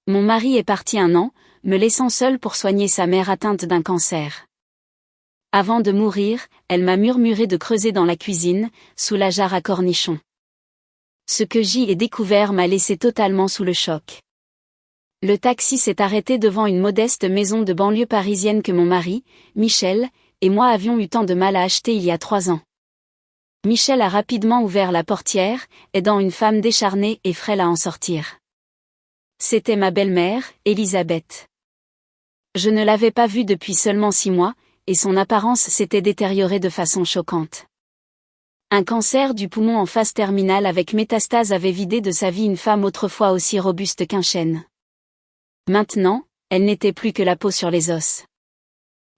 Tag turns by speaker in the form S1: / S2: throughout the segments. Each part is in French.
S1: Mon mari est parti 1 an, me laissant seule pour soigner sa mère atteinte d'un cancer. Avant de mourir, elle m'a murmuré de creuser dans la cuisine, sous la jarre à cornichons. Ce que j'y ai découvert m'a laissé totalement sous le choc. Le taxi s'est arrêté devant une modeste maison de banlieue parisienne que mon mari, Michel, et moi avions eu tant de mal à acheter il y a 3 ans. Michel a rapidement ouvert la portière, aidant une femme décharnée et frêle à en sortir. C'était ma belle-mère, Elisabeth. Je ne l'avais pas vue depuis seulement 6 mois, et son apparence s'était détériorée de façon choquante. Un cancer du poumon en phase terminale avec métastase avait vidé de sa vie une femme autrefois aussi robuste qu'un chêne. Maintenant, elle n'était plus que la peau sur les os.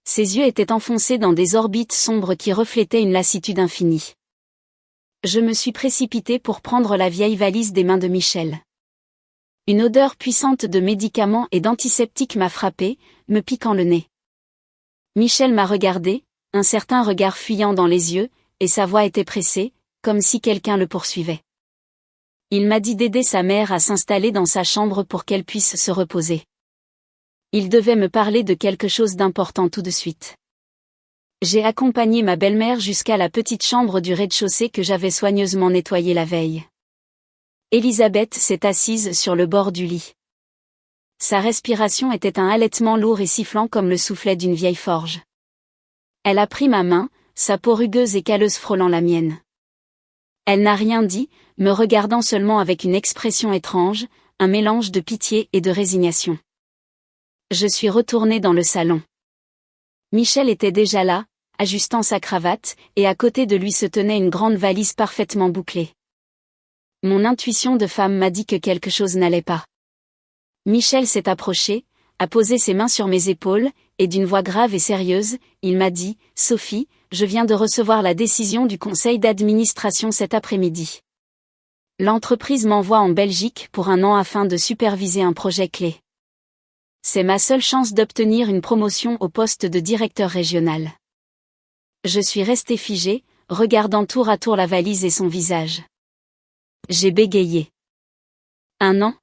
S1: Ses yeux étaient enfoncés dans des orbites sombres qui reflétaient une lassitude infinie. Je me suis précipitée pour prendre la vieille valise des mains de Michel. Une odeur puissante de médicaments et d'antiseptiques m'a frappée, me piquant le nez. Michel m'a regardé, un certain regard fuyant dans les yeux, et sa voix était pressée, comme si quelqu'un le poursuivait. Il m'a dit d'aider sa mère à s'installer dans sa chambre pour qu'elle puisse se reposer. Il devait me parler de quelque chose d'important tout de suite. J'ai accompagné ma belle-mère jusqu'à la petite chambre du rez-de-chaussée que j'avais soigneusement nettoyée la veille. Elisabeth s'est assise sur le bord du lit. Sa respiration était un halètement lourd et sifflant comme le soufflet d'une vieille forge. Elle a pris ma main, sa peau rugueuse et calleuse frôlant la mienne. Elle n'a rien dit, me regardant seulement avec une expression étrange, un mélange de pitié et de résignation. Je suis retournée dans le salon. Michel était déjà là, ajustant sa cravate, et à côté de lui se tenait une grande valise parfaitement bouclée. Mon intuition de femme m'a dit que quelque chose n'allait pas. Michel s'est approché, a posé ses mains sur mes épaules, et d'une voix grave et sérieuse, il m'a dit « Sophie, je viens de recevoir la décision du conseil d'administration cet après-midi. L'entreprise m'envoie en Belgique pour 1 an afin de superviser un projet clé. C'est ma seule chance d'obtenir une promotion au poste de directeur régional. » Je suis restée figée, regardant tour à tour la valise et son visage. J'ai bégayé. 1 an ?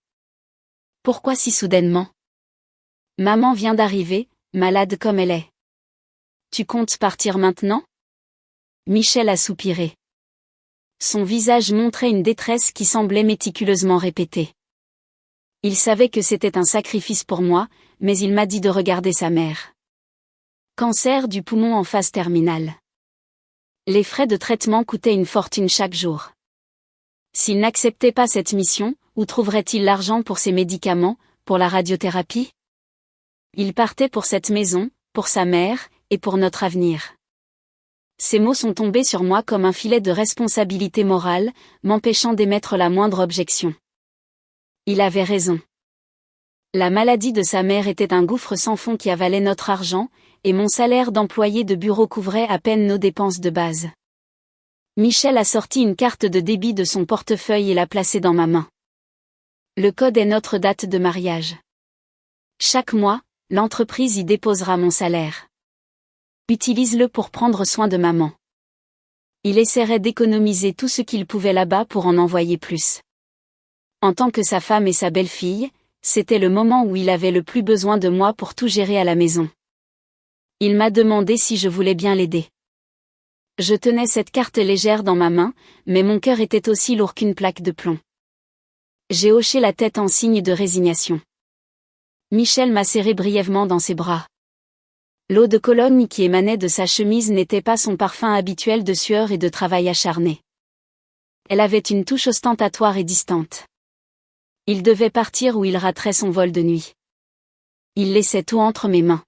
S1: Pourquoi si soudainement ? Maman vient d'arriver, malade comme elle est. Tu comptes partir maintenant ? Michel a soupiré. Son visage montrait une détresse qui semblait méticuleusement répétée. Il savait que c'était un sacrifice pour moi, mais il m'a dit de regarder sa mère. Cancer du poumon en phase terminale. Les frais de traitement coûtaient une fortune chaque jour. S'il n'acceptait pas cette mission, où trouverait-il l'argent pour ses médicaments, pour la radiothérapie ? Il partait pour cette maison, pour sa mère, et pour notre avenir. Ces mots sont tombés sur moi comme un filet de responsabilité morale, m'empêchant d'émettre la moindre objection. Il avait raison. La maladie de sa mère était un gouffre sans fond qui avalait notre argent, et mon salaire d'employé de bureau couvrait à peine nos dépenses de base. Michel a sorti une carte de débit de son portefeuille et l'a placée dans ma main. Le code est notre date de mariage. Chaque mois, l'entreprise y déposera mon salaire. Utilise-le pour prendre soin de maman. Il essaierait d'économiser tout ce qu'il pouvait là-bas pour en envoyer plus. En tant que sa femme et sa belle-fille, c'était le moment où il avait le plus besoin de moi pour tout gérer à la maison. Il m'a demandé si je voulais bien l'aider. Je tenais cette carte légère dans ma main, mais mon cœur était aussi lourd qu'une plaque de plomb. J'ai hoché la tête en signe de résignation. Michel m'a serré brièvement dans ses bras. L'eau de Cologne qui émanait de sa chemise n'était pas son parfum habituel de sueur et de travail acharné. Elle avait une touche ostentatoire et distante. Il devait partir ou il raterait son vol de nuit. Il laissait tout entre mes mains.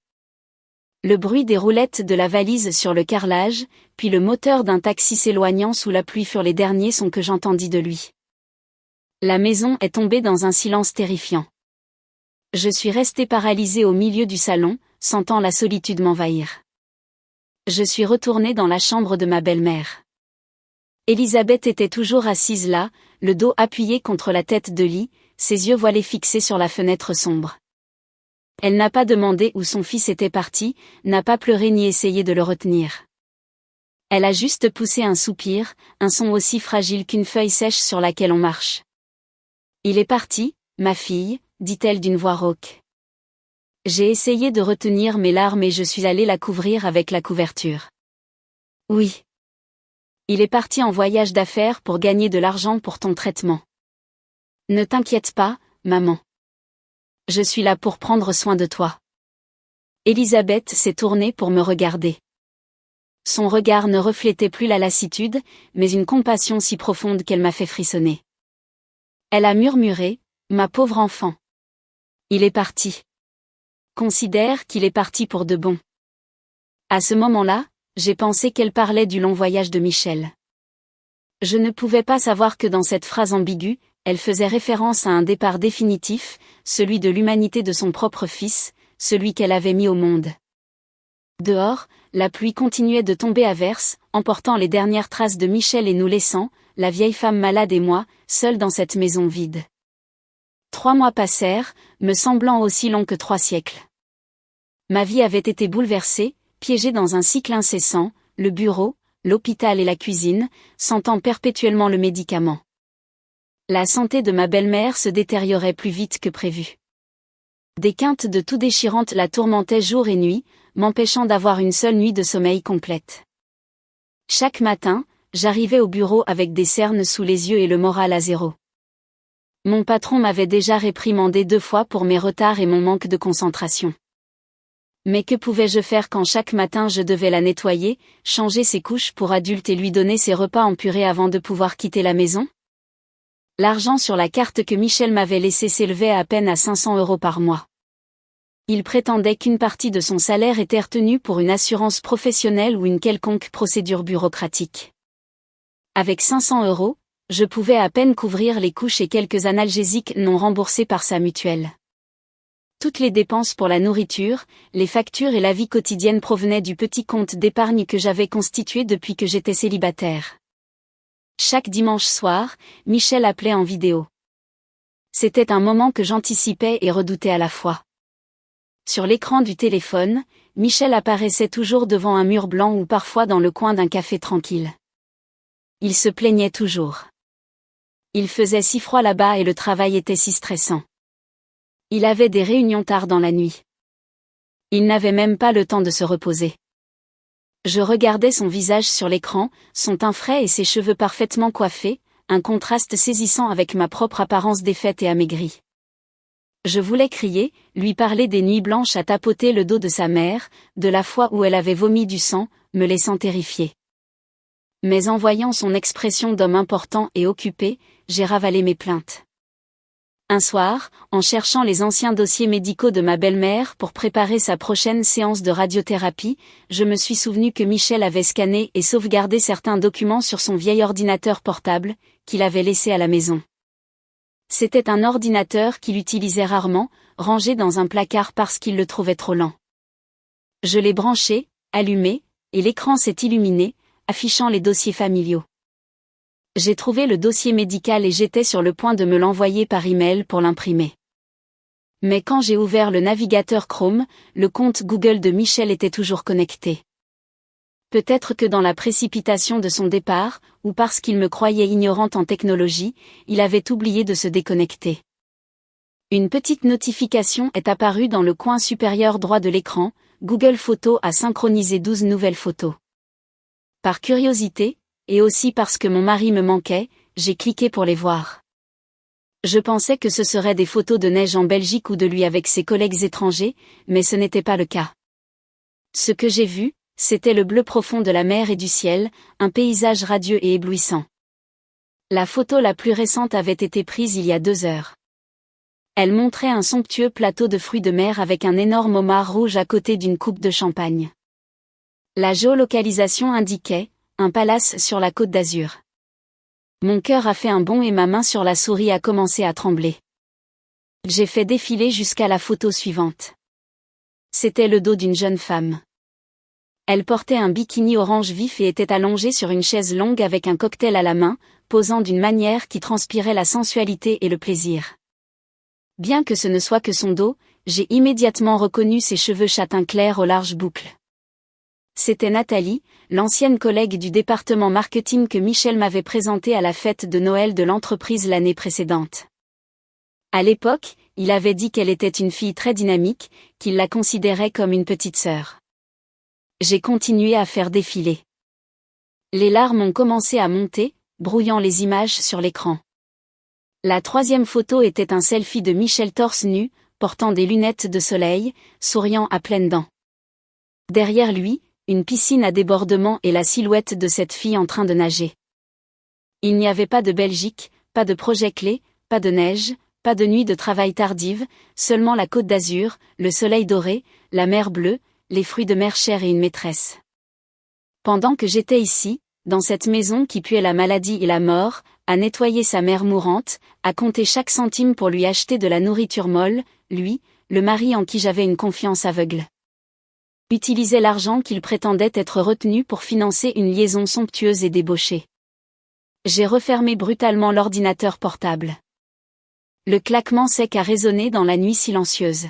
S1: Le bruit des roulettes de la valise sur le carrelage, puis le moteur d'un taxi s'éloignant sous la pluie furent les derniers sons que j'entendis de lui. La maison est tombée dans un silence terrifiant. Je suis restée paralysée au milieu du salon, sentant la solitude m'envahir. Je suis retournée dans la chambre de ma belle-mère. Elisabeth était toujours assise là, le dos appuyé contre la tête de lit, ses yeux voilés fixés sur la fenêtre sombre. Elle n'a pas demandé où son fils était parti, n'a pas pleuré ni essayé de le retenir. Elle a juste poussé un soupir, un son aussi fragile qu'une feuille sèche sur laquelle on marche. Il est parti, ma fille, dit-elle d'une voix rauque. J'ai essayé de retenir mes larmes et je suis allée la couvrir avec la couverture. Oui. Il est parti en voyage d'affaires pour gagner de l'argent pour ton traitement. Ne t'inquiète pas, maman. Je suis là pour prendre soin de toi. Elisabeth s'est tournée pour me regarder. Son regard ne reflétait plus la lassitude, mais une compassion si profonde qu'elle m'a fait frissonner. Elle a murmuré, « Ma pauvre enfant. Il est parti. Considère qu'il est parti pour de bon. » À ce moment-là, j'ai pensé qu'elle parlait du long voyage de Michel. Je ne pouvais pas savoir que dans cette phrase ambiguë, elle faisait référence à un départ définitif, celui de l'humanité de son propre fils, celui qu'elle avait mis au monde. Dehors, la pluie continuait de tomber à verse, emportant les dernières traces de Michel et nous laissant, la vieille femme malade et moi, seuls dans cette maison vide. 3 mois passèrent, me semblant aussi longs que 3 siècles. Ma vie avait été bouleversée, piégée dans un cycle incessant, le bureau, l'hôpital et la cuisine, sentant perpétuellement le médicament. La santé de ma belle-mère se détériorait plus vite que prévu. Des quintes de tout déchirantes la tourmentaient jour et nuit, m'empêchant d'avoir une seule nuit de sommeil complète. Chaque matin, j'arrivais au bureau avec des cernes sous les yeux et le moral à zéro. Mon patron m'avait déjà réprimandé 2 fois pour mes retards et mon manque de concentration. Mais que pouvais-je faire quand chaque matin je devais la nettoyer, changer ses couches pour adulte et lui donner ses repas en purée avant de pouvoir quitter la maison ? L'argent sur la carte que Michel m'avait laissée s'élevait à peine à 500 € par mois. Il prétendait qu'une partie de son salaire était retenue pour une assurance professionnelle ou une quelconque procédure bureaucratique. Avec 500 €, je pouvais à peine couvrir les couches et quelques analgésiques non remboursés par sa mutuelle. Toutes les dépenses pour la nourriture, les factures et la vie quotidienne provenaient du petit compte d'épargne que j'avais constitué depuis que j'étais célibataire. Chaque dimanche soir, Michel appelait en vidéo. C'était un moment que j'anticipais et redoutais à la fois. Sur l'écran du téléphone, Michel apparaissait toujours devant un mur blanc ou parfois dans le coin d'un café tranquille. Il se plaignait toujours. Il faisait si froid là-bas et le travail était si stressant. Il avait des réunions tard dans la nuit. Il n'avait même pas le temps de se reposer. Je regardais son visage sur l'écran, son teint frais et ses cheveux parfaitement coiffés, un contraste saisissant avec ma propre apparence défaite et amaigrie. Je voulais crier, lui parler des nuits blanches à tapoter le dos de sa mère, de la fois où elle avait vomi du sang, me laissant terrifiée. Mais en voyant son expression d'homme important et occupé, j'ai ravalé mes plaintes. Un soir, en cherchant les anciens dossiers médicaux de ma belle-mère pour préparer sa prochaine séance de radiothérapie, je me suis souvenu que Michel avait scanné et sauvegardé certains documents sur son vieil ordinateur portable, qu'il avait laissé à la maison. C'était un ordinateur qu'il utilisait rarement, rangé dans un placard parce qu'il le trouvait trop lent. Je l'ai branché, allumé, et l'écran s'est illuminé, affichant les dossiers familiaux. J'ai trouvé le dossier médical et j'étais sur le point de me l'envoyer par email pour l'imprimer. Mais quand j'ai ouvert le navigateur Chrome, le compte Google de Michel était toujours connecté. Peut-être que dans la précipitation de son départ, ou parce qu'il me croyait ignorante en technologie, il avait oublié de se déconnecter. Une petite notification est apparue dans le coin supérieur droit de l'écran, Google Photos a synchronisé 12 nouvelles photos. Par curiosité, et aussi parce que mon mari me manquait, j'ai cliqué pour les voir. Je pensais que ce seraient des photos de neige en Belgique ou de lui avec ses collègues étrangers, mais ce n'était pas le cas. Ce que j'ai vu, c'était le bleu profond de la mer et du ciel, un paysage radieux et éblouissant. La photo la plus récente avait été prise il y a 2 heures. Elle montrait un somptueux plateau de fruits de mer avec un énorme homard rouge à côté d'une coupe de champagne. La géolocalisation indiquait un palace sur la Côte d'Azur. Mon cœur a fait un bond et ma main sur la souris a commencé à trembler. J'ai fait défiler jusqu'à la photo suivante. C'était le dos d'une jeune femme. Elle portait un bikini orange vif et était allongée sur une chaise longue avec un cocktail à la main, posant d'une manière qui transpirait la sensualité et le plaisir. Bien que ce ne soit que son dos, j'ai immédiatement reconnu ses cheveux châtain clair aux larges boucles. C'était Nathalie, l'ancienne collègue du département marketing que Michel m'avait présentée à la fête de Noël de l'entreprise l'année précédente. À l'époque, il avait dit qu'elle était une fille très dynamique, qu'il la considérait comme une petite sœur. J'ai continué à faire défiler. Les larmes ont commencé à monter, brouillant les images sur l'écran. La troisième photo était un selfie de Michel torse nu, portant des lunettes de soleil, souriant à pleines dents. Derrière lui, une piscine à débordement et la silhouette de cette fille en train de nager. Il n'y avait pas de Belgique, pas de projet clé, pas de neige, pas de nuit de travail tardive, seulement la Côte d'Azur, le soleil doré, la mer bleue, les fruits de mer chers et une maîtresse. Pendant que j'étais ici, dans cette maison qui puait la maladie et la mort, à nettoyer sa mère mourante, à compter chaque centime pour lui acheter de la nourriture molle, lui, le mari en qui j'avais une confiance aveugle, utilisait l'argent qu'il prétendait être retenu pour financer une liaison somptueuse et débauchée. J'ai refermé brutalement l'ordinateur portable. Le claquement sec a résonné dans la nuit silencieuse.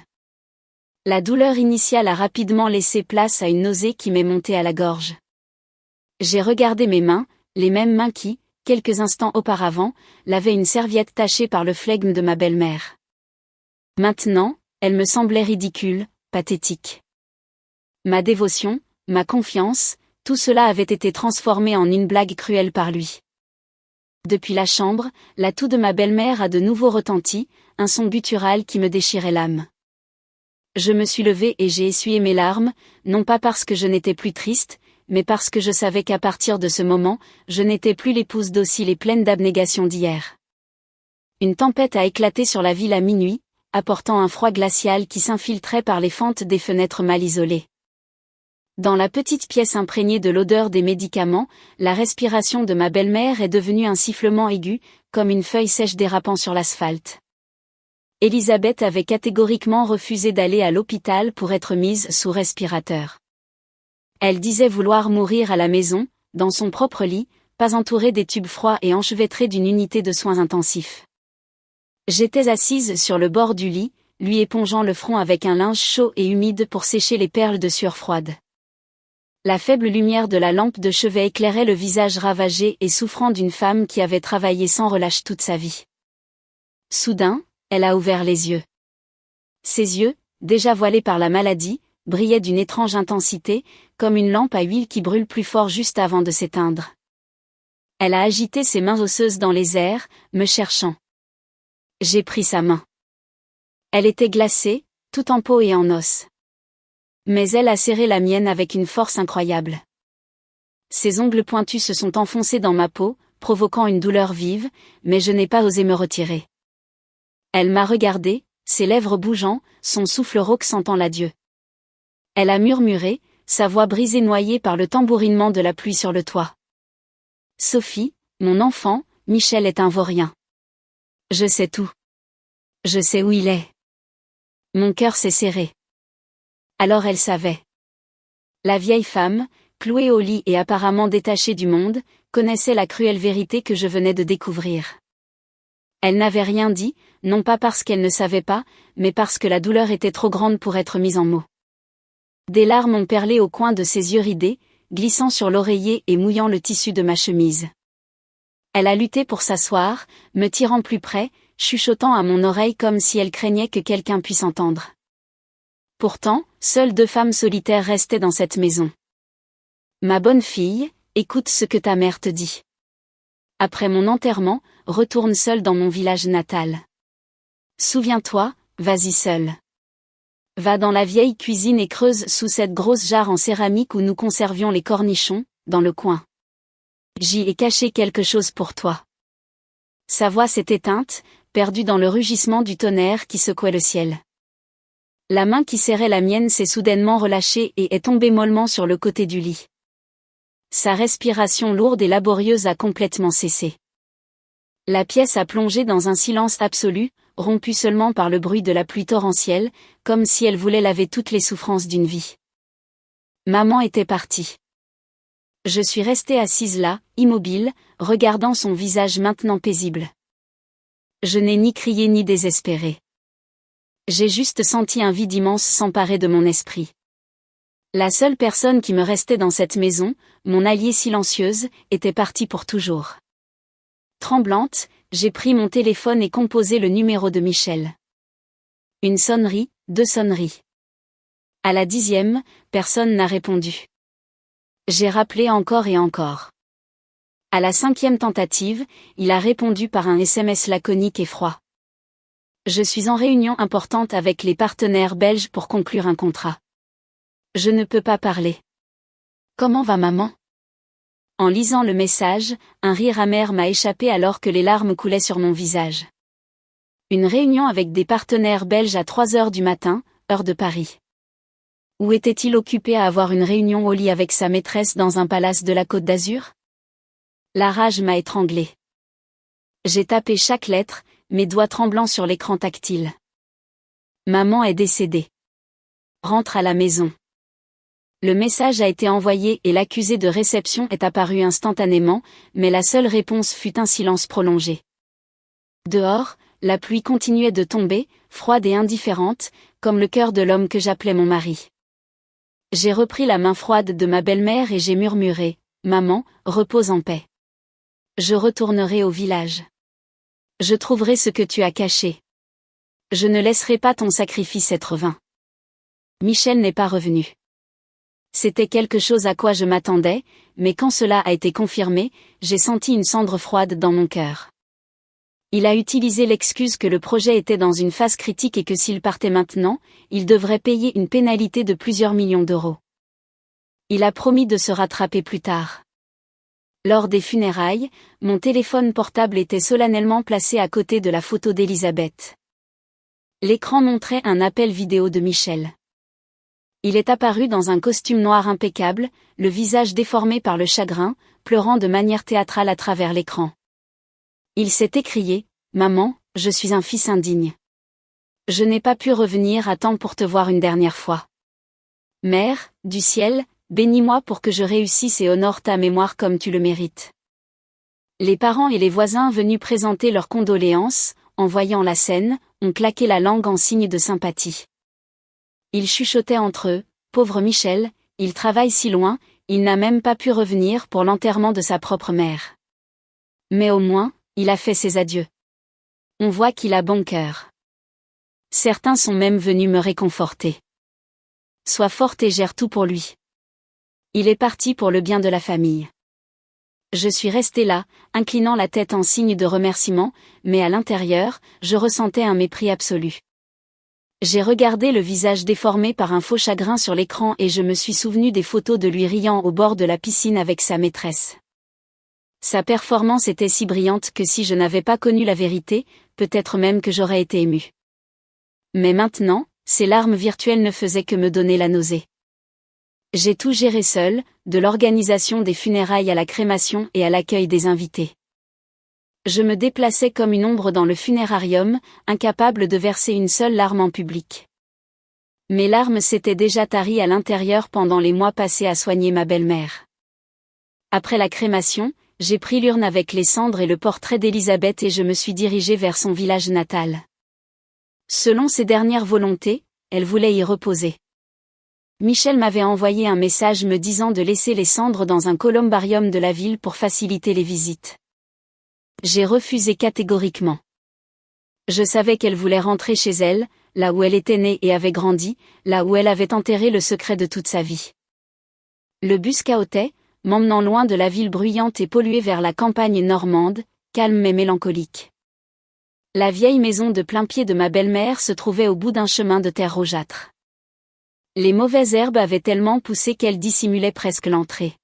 S1: La douleur initiale a rapidement laissé place à une nausée qui m'est montée à la gorge. J'ai regardé mes mains, les mêmes mains qui, quelques instants auparavant, lavaient une serviette tachée par le flegme de ma belle-mère. Maintenant, elles me semblaient ridicules, pathétiques. Ma dévotion, ma confiance, tout cela avait été transformé en une blague cruelle par lui. Depuis la chambre, la toux de ma belle-mère a de nouveau retenti, un son guttural qui me déchirait l'âme. Je me suis levée et j'ai essuyé mes larmes, non pas parce que je n'étais plus triste, mais parce que je savais qu'à partir de ce moment, je n'étais plus l'épouse docile et pleine d'abnégation d'hier. Une tempête a éclaté sur la ville à minuit, apportant un froid glacial qui s'infiltrait par les fentes des fenêtres mal isolées. Dans la petite pièce imprégnée de l'odeur des médicaments, la respiration de ma belle-mère est devenue un sifflement aigu, comme une feuille sèche dérapant sur l'asphalte. Elisabeth avait catégoriquement refusé d'aller à l'hôpital pour être mise sous respirateur. Elle disait vouloir mourir à la maison, dans son propre lit, pas entourée des tubes froids et enchevêtrée d'une unité de soins intensifs. J'étais assise sur le bord du lit, lui épongeant le front avec un linge chaud et humide pour sécher les perles de sueur froide. La faible lumière de la lampe de chevet éclairait le visage ravagé et souffrant d'une femme qui avait travaillé sans relâche toute sa vie. Soudain, elle a ouvert les yeux. Ses yeux, déjà voilés par la maladie, brillaient d'une étrange intensité, comme une lampe à huile qui brûle plus fort juste avant de s'éteindre. Elle a agité ses mains osseuses dans les airs, me cherchant. J'ai pris sa main. Elle était glacée, tout en peau et en os. Mais elle a serré la mienne avec une force incroyable. Ses ongles pointus se sont enfoncés dans ma peau, provoquant une douleur vive, mais je n'ai pas osé me retirer. Elle m'a regardé, ses lèvres bougeant, son souffle rauque sentant l'adieu. Elle a murmuré, sa voix brisée noyée par le tambourinement de la pluie sur le toit. Sophie, mon enfant, Michel est un vaurien. Je sais tout. Je sais où il est. Mon cœur s'est serré. Alors elle savait. La vieille femme, clouée au lit et apparemment détachée du monde, connaissait la cruelle vérité que je venais de découvrir. Elle n'avait rien dit, non pas parce qu'elle ne savait pas, mais parce que la douleur était trop grande pour être mise en mots. Des larmes ont perlé au coin de ses yeux ridés, glissant sur l'oreiller et mouillant le tissu de ma chemise. Elle a lutté pour s'asseoir, me tirant plus près, chuchotant à mon oreille comme si elle craignait que quelqu'un puisse entendre. Pourtant, seules 2 femmes solitaires restaient dans cette maison. Ma bonne fille, écoute ce que ta mère te dit. Après mon enterrement, retourne seule dans mon village natal. Souviens-toi, vas-y seule. Va dans la vieille cuisine et creuse sous cette grosse jarre en céramique où nous conservions les cornichons, dans le coin. J'y ai caché quelque chose pour toi. Sa voix s'est éteinte, perdue dans le rugissement du tonnerre qui secouait le ciel. La main qui serrait la mienne s'est soudainement relâchée et est tombée mollement sur le côté du lit. Sa respiration lourde et laborieuse a complètement cessé. La pièce a plongé dans un silence absolu, rompu seulement par le bruit de la pluie torrentielle, comme si elle voulait laver toutes les souffrances d'une vie. Maman était partie. Je suis restée assise là, immobile, regardant son visage maintenant paisible. Je n'ai ni crié ni désespéré. J'ai juste senti un vide immense s'emparer de mon esprit. La seule personne qui me restait dans cette maison, mon alliée silencieuse, était partie pour toujours. Tremblante, j'ai pris mon téléphone et composé le numéro de Michel. Une sonnerie, 2 sonneries. À la 10e, personne n'a répondu. J'ai rappelé encore et encore. À la 5e tentative, il a répondu par un SMS laconique et froid. Je suis en réunion importante avec les partenaires belges pour conclure un contrat. Je ne peux pas parler. Comment va maman? En lisant le message, un rire amer m'a échappé alors que les larmes coulaient sur mon visage. Une réunion avec des partenaires belges à 3 heures du matin, heure de Paris. Où était-il occupé à avoir une réunion au lit avec sa maîtresse dans un palace de la Côte d'Azur? La rage m'a étranglé. J'ai tapé chaque lettre, mes doigts tremblants sur l'écran tactile. Maman est décédée. Rentre à la maison. Le message a été envoyé et l'accusé de réception est apparu instantanément, mais la seule réponse fut un silence prolongé. Dehors, la pluie continuait de tomber, froide et indifférente, comme le cœur de l'homme que j'appelais mon mari. J'ai repris la main froide de ma belle-mère et j'ai murmuré « Maman, repose en paix. Je retournerai au village. Je trouverai ce que tu as caché. Je ne laisserai pas ton sacrifice être vain. » Michel n'est pas revenu. C'était quelque chose à quoi je m'attendais, mais quand cela a été confirmé, j'ai senti une cendre froide dans mon cœur. Il a utilisé l'excuse que le projet était dans une phase critique et que s'il partait maintenant, il devrait payer une pénalité de plusieurs millions d'euros. Il a promis de se rattraper plus tard. Lors des funérailles, mon téléphone portable était solennellement placé à côté de la photo d'Elisabeth. L'écran montrait un appel vidéo de Michel. Il est apparu dans un costume noir impeccable, le visage déformé par le chagrin, pleurant de manière théâtrale à travers l'écran. Il s'est écrié « Maman, je suis un fils indigne. Je n'ai pas pu revenir à temps pour te voir une dernière fois. Mère, du ciel, bénis-moi pour que je réussisse et honore ta mémoire comme tu le mérites. » Les parents et les voisins venus présenter leurs condoléances, en voyant la scène, ont claqué la langue en signe de sympathie. Ils chuchotaient entre eux « Pauvre Michel, il travaille si loin, il n'a même pas pu revenir pour l'enterrement de sa propre mère. Mais au moins, il a fait ses adieux. On voit qu'il a bon cœur. » Certains sont même venus me réconforter. Sois forte et gère tout pour lui. Il est parti pour le bien de la famille. Je suis restée là, inclinant la tête en signe de remerciement, mais à l'intérieur, je ressentais un mépris absolu. J'ai regardé le visage déformé par un faux chagrin sur l'écran et je me suis souvenu des photos de lui riant au bord de la piscine avec sa maîtresse. Sa performance était si brillante que si je n'avais pas connu la vérité, peut-être même que j'aurais été émue. Mais maintenant, ces larmes virtuelles ne faisaient que me donner la nausée. J'ai tout géré seul, de l'organisation des funérailles à la crémation et à l'accueil des invités. Je me déplaçais comme une ombre dans le funérarium, incapable de verser une seule larme en public. Mes larmes s'étaient déjà taries à l'intérieur pendant les mois passés à soigner ma belle-mère. Après la crémation, j'ai pris l'urne avec les cendres et le portrait d'Elisabeth et je me suis dirigée vers son village natal. Selon ses dernières volontés, elle voulait y reposer. Michel m'avait envoyé un message me disant de laisser les cendres dans un columbarium de la ville pour faciliter les visites. J'ai refusé catégoriquement. Je savais qu'elle voulait rentrer chez elle, là où elle était née et avait grandi, là où elle avait enterré le secret de toute sa vie. Le bus cahotait, m'emmenant loin de la ville bruyante et polluée vers la campagne normande, calme mais mélancolique. La vieille maison de plain-pied de ma belle-mère se trouvait au bout d'un chemin de terre rougeâtre. Les mauvaises herbes avaient tellement poussé qu'elles dissimulaient presque l'entrée.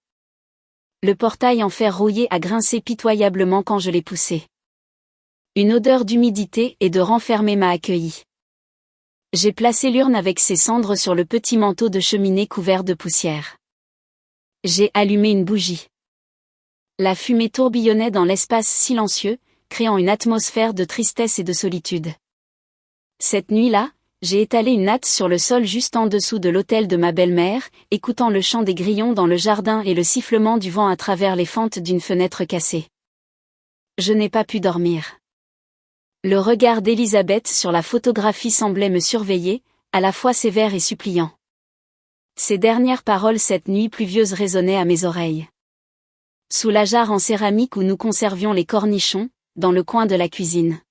S1: Le portail en fer rouillé a grincé pitoyablement quand je l'ai poussé. Une odeur d'humidité et de renfermé m'a accueilli. J'ai placé l'urne avec ses cendres sur le petit manteau de cheminée couvert de poussière. J'ai allumé une bougie. La fumée tourbillonnait dans l'espace silencieux, créant une atmosphère de tristesse et de solitude. Cette nuit-là, j'ai étalé une natte sur le sol juste en dessous de l'autel de ma belle-mère, écoutant le chant des grillons dans le jardin et le sifflement du vent à travers les fentes d'une fenêtre cassée. Je n'ai pas pu dormir. Le regard d'Elisabeth sur la photographie semblait me surveiller, à la fois sévère et suppliant. Ces dernières paroles cette nuit pluvieuse résonnaient à mes oreilles. Sous la jarre en céramique où nous conservions les cornichons, dans le coin de la cuisine.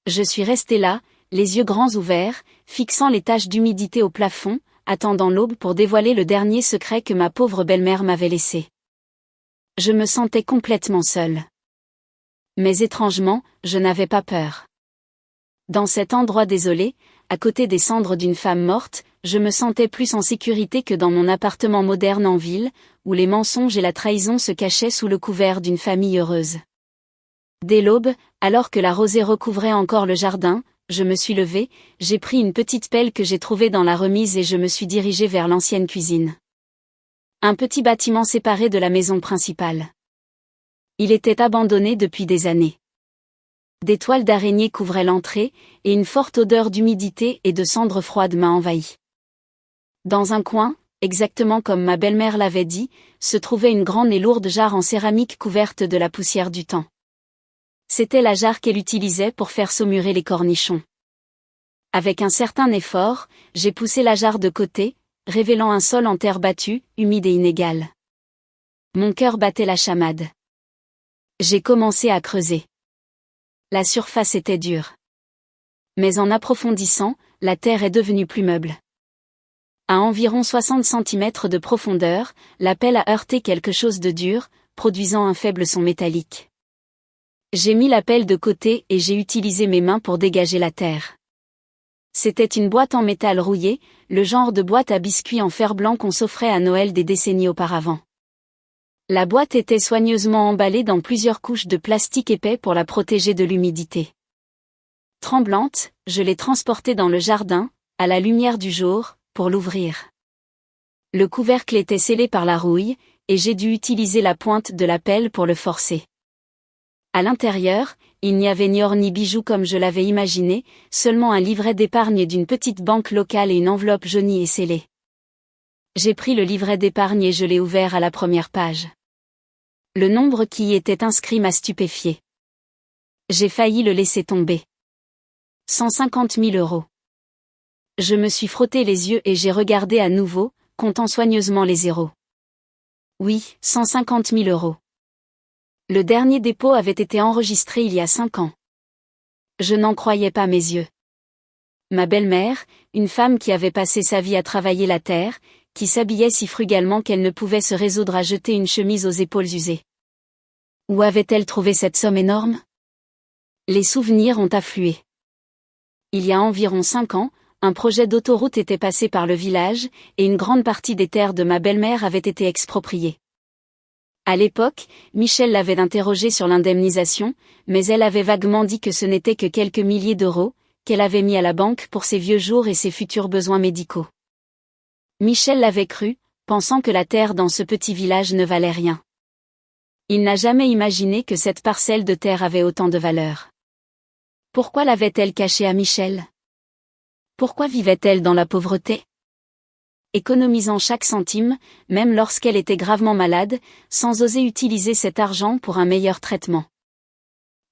S1: Je suis restée là, les yeux grands ouverts, fixant les taches d'humidité au plafond, attendant l'aube pour dévoiler le dernier secret que ma pauvre belle-mère m'avait laissé. Je me sentais complètement seule. Mais étrangement, je n'avais pas peur. Dans cet endroit désolé, à côté des cendres d'une femme morte, je me sentais plus en sécurité que dans mon appartement moderne en ville, où les mensonges et la trahison se cachaient sous le couvert d'une famille heureuse. Dès l'aube, alors que la rosée recouvrait encore le jardin, je me suis levée, j'ai pris une petite pelle que j'ai trouvée dans la remise et je me suis dirigée vers l'ancienne cuisine. Un petit bâtiment séparé de la maison principale. Il était abandonné depuis des années. Des toiles d'araignée couvraient l'entrée, et une forte odeur d'humidité et de cendres froides m'a envahi. Dans un coin, exactement comme ma belle-mère l'avait dit, se trouvait une grande et lourde jarre en céramique couverte de la poussière du temps. C'était la jarre qu'elle utilisait pour faire saumurer les cornichons. Avec un certain effort, j'ai poussé la jarre de côté, révélant un sol en terre battue, humide et inégal. Mon cœur battait la chamade. J'ai commencé à creuser. La surface était dure. Mais en approfondissant, la terre est devenue plus meuble. À environ 60 cm de profondeur, la pelle a heurté quelque chose de dur, produisant un faible son métallique. J'ai mis la pelle de côté et j'ai utilisé mes mains pour dégager la terre. C'était une boîte en métal rouillé, le genre de boîte à biscuits en fer blanc qu'on s'offrait à Noël des décennies auparavant. La boîte était soigneusement emballée dans plusieurs couches de plastique épais pour la protéger de l'humidité. Tremblante, je l'ai transportée dans le jardin, à la lumière du jour, pour l'ouvrir. Le couvercle était scellé par la rouille, et j'ai dû utiliser la pointe de la pelle pour le forcer. À l'intérieur, il n'y avait ni or ni bijoux comme je l'avais imaginé, seulement un livret d'épargne d'une petite banque locale et une enveloppe jaunie et scellée. J'ai pris le livret d'épargne et je l'ai ouvert à la première page. Le nombre qui y était inscrit m'a stupéfié. J'ai failli le laisser tomber. 150 000 €. Je me suis frotté les yeux et j'ai regardé à nouveau, comptant soigneusement les zéros. Oui, 150 000 €. Le dernier dépôt avait été enregistré il y a 5 ans. Je n'en croyais pas mes yeux. Ma belle-mère, une femme qui avait passé sa vie à travailler la terre, qui s'habillait si frugalement qu'elle ne pouvait se résoudre à jeter une chemise aux épaules usées. Où avait-elle trouvé cette somme énorme? Les souvenirs ont afflué. Il y a environ 5 ans, un projet d'autoroute était passé par le village, et une grande partie des terres de ma belle-mère avait été expropriée. À l'époque, Michel l'avait interrogée sur l'indemnisation, mais elle avait vaguement dit que ce n'était que quelques milliers d'euros, qu'elle avait mis à la banque pour ses vieux jours et ses futurs besoins médicaux. Michel l'avait cru, pensant que la terre dans ce petit village ne valait rien. Il n'a jamais imaginé que cette parcelle de terre avait autant de valeur. Pourquoi l'avait-elle cachée à Michel? Pourquoi vivait-elle dans la pauvreté? Économisant chaque centime, même lorsqu'elle était gravement malade, sans oser utiliser cet argent pour un meilleur traitement.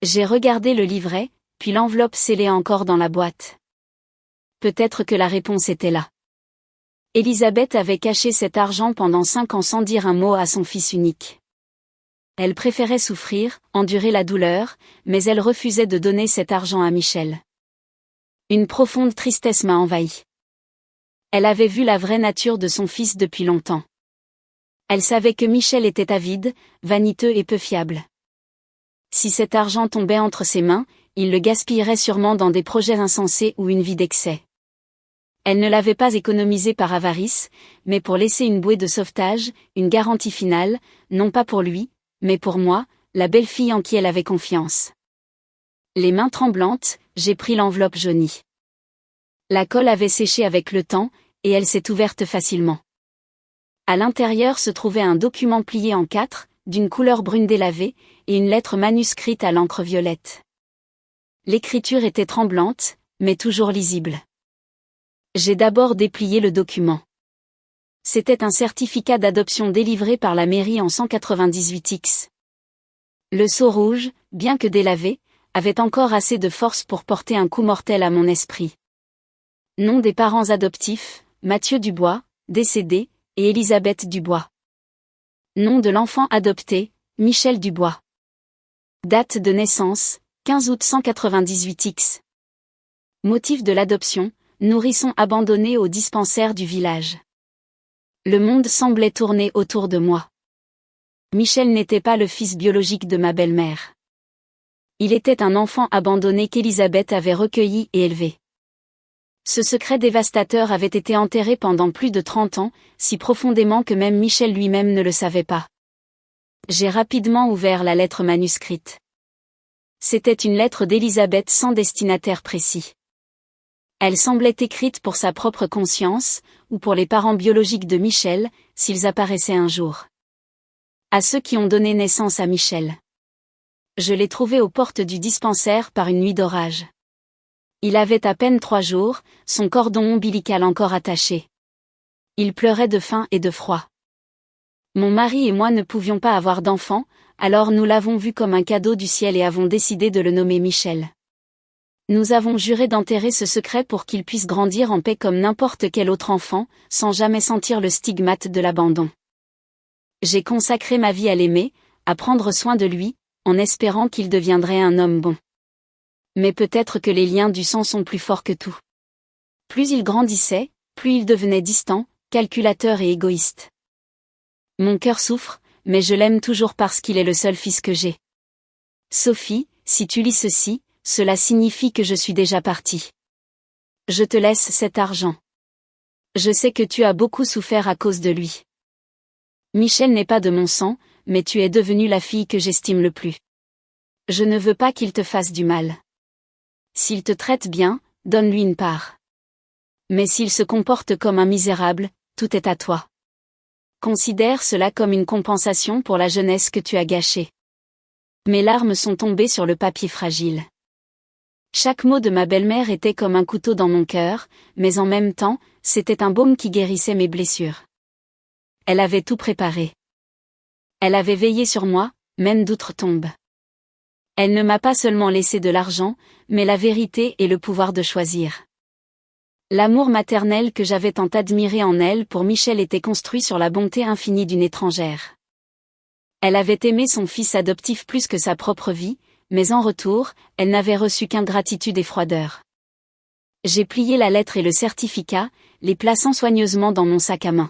S1: J'ai regardé le livret, puis l'enveloppe scellée encore dans la boîte. Peut-être que la réponse était là. Elisabeth avait caché cet argent pendant 5 ans sans dire un mot à son fils unique. Elle préférait souffrir, endurer la douleur, mais elle refusait de donner cet argent à Michel. Une profonde tristesse m'a envahie. Elle avait vu la vraie nature de son fils depuis longtemps. Elle savait que Michel était avide, vaniteux et peu fiable. Si cet argent tombait entre ses mains, il le gaspillerait sûrement dans des projets insensés ou une vie d'excès. Elle ne l'avait pas économisé par avarice, mais pour laisser une bouée de sauvetage, une garantie finale, non pas pour lui, mais pour moi, la belle-fille en qui elle avait confiance. Les mains tremblantes, j'ai pris l'enveloppe jaunie. La colle avait séché avec le temps, et elle s'est ouverte facilement. À l'intérieur se trouvait un document plié en 4, d'une couleur brune délavée, et une lettre manuscrite à l'encre violette. L'écriture était tremblante, mais toujours lisible. J'ai d'abord déplié le document. C'était un certificat d'adoption délivré par la mairie en 198X. Le sceau rouge, bien que délavé, avait encore assez de force pour porter un coup mortel à mon esprit. Nom des parents adoptifs, Mathieu Dubois, décédé, et Elisabeth Dubois. Nom de l'enfant adopté, Michel Dubois. Date de naissance, 15 août 198X. Motif de l'adoption, nourrisson abandonné au dispensaire du village. Le monde semblait tourner autour de moi. Michel n'était pas le fils biologique de ma belle-mère. Il était un enfant abandonné qu'Elisabeth avait recueilli et élevé. Ce secret dévastateur avait été enterré pendant plus de 30 ans, si profondément que même Michel lui-même ne le savait pas. J'ai rapidement ouvert la lettre manuscrite. C'était une lettre d'Elisabeth sans destinataire précis. Elle semblait écrite pour sa propre conscience, ou pour les parents biologiques de Michel, s'ils apparaissaient un jour. À ceux qui ont donné naissance à Michel. Je l'ai trouvé aux portes du dispensaire par une nuit d'orage. Il avait à peine 3 jours, son cordon ombilical encore attaché. Il pleurait de faim et de froid. Mon mari et moi ne pouvions pas avoir d'enfant, alors nous l'avons vu comme un cadeau du ciel et avons décidé de le nommer Michel. Nous avons juré d'enterrer ce secret pour qu'il puisse grandir en paix comme n'importe quel autre enfant, sans jamais sentir le stigmate de l'abandon. J'ai consacré ma vie à l'aimer, à prendre soin de lui, en espérant qu'il deviendrait un homme bon. Mais peut-être que les liens du sang sont plus forts que tout. Plus il grandissait, plus il devenait distant, calculateur et égoïste. Mon cœur souffre, mais je l'aime toujours parce qu'il est le seul fils que j'ai. Sophie, si tu lis ceci, cela signifie que je suis déjà partie. Je te laisse cet argent. Je sais que tu as beaucoup souffert à cause de lui. Michel n'est pas de mon sang, mais tu es devenue la fille que j'estime le plus. Je ne veux pas qu'il te fasse du mal. S'il te traite bien, donne-lui une part. Mais s'il se comporte comme un misérable, tout est à toi. Considère cela comme une compensation pour la jeunesse que tu as gâchée. Mes larmes sont tombées sur le papier fragile. Chaque mot de ma belle-mère était comme un couteau dans mon cœur, mais en même temps, c'était un baume qui guérissait mes blessures. Elle avait tout préparé. Elle avait veillé sur moi, même d'outre-tombe. Elle ne m'a pas seulement laissé de l'argent, mais la vérité et le pouvoir de choisir. L'amour maternel que j'avais tant admiré en elle pour Michel était construit sur la bonté infinie d'une étrangère. Elle avait aimé son fils adoptif plus que sa propre vie, mais en retour, elle n'avait reçu qu'ingratitude et froideur. J'ai plié la lettre et le certificat, les plaçant soigneusement dans mon sac à main.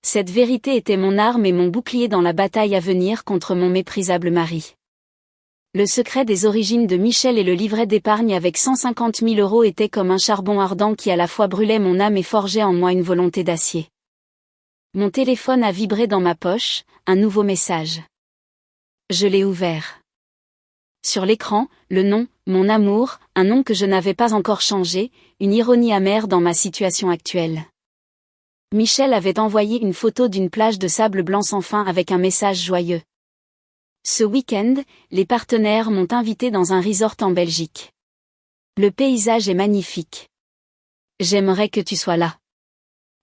S1: Cette vérité était mon arme et mon bouclier dans la bataille à venir contre mon méprisable mari. Le secret des origines de Michel et le livret d'épargne avec 150 000 € étaient comme un charbon ardent qui à la fois brûlait mon âme et forgeait en moi une volonté d'acier. Mon téléphone a vibré dans ma poche, un nouveau message. Je l'ai ouvert. Sur l'écran, le nom, mon amour, un nom que je n'avais pas encore changé, une ironie amère dans ma situation actuelle. Michel avait envoyé une photo d'une plage de sable blanc sans fin avec un message joyeux. Ce week-end, les partenaires m'ont invité dans un resort en Belgique. Le paysage est magnifique. J'aimerais que tu sois là.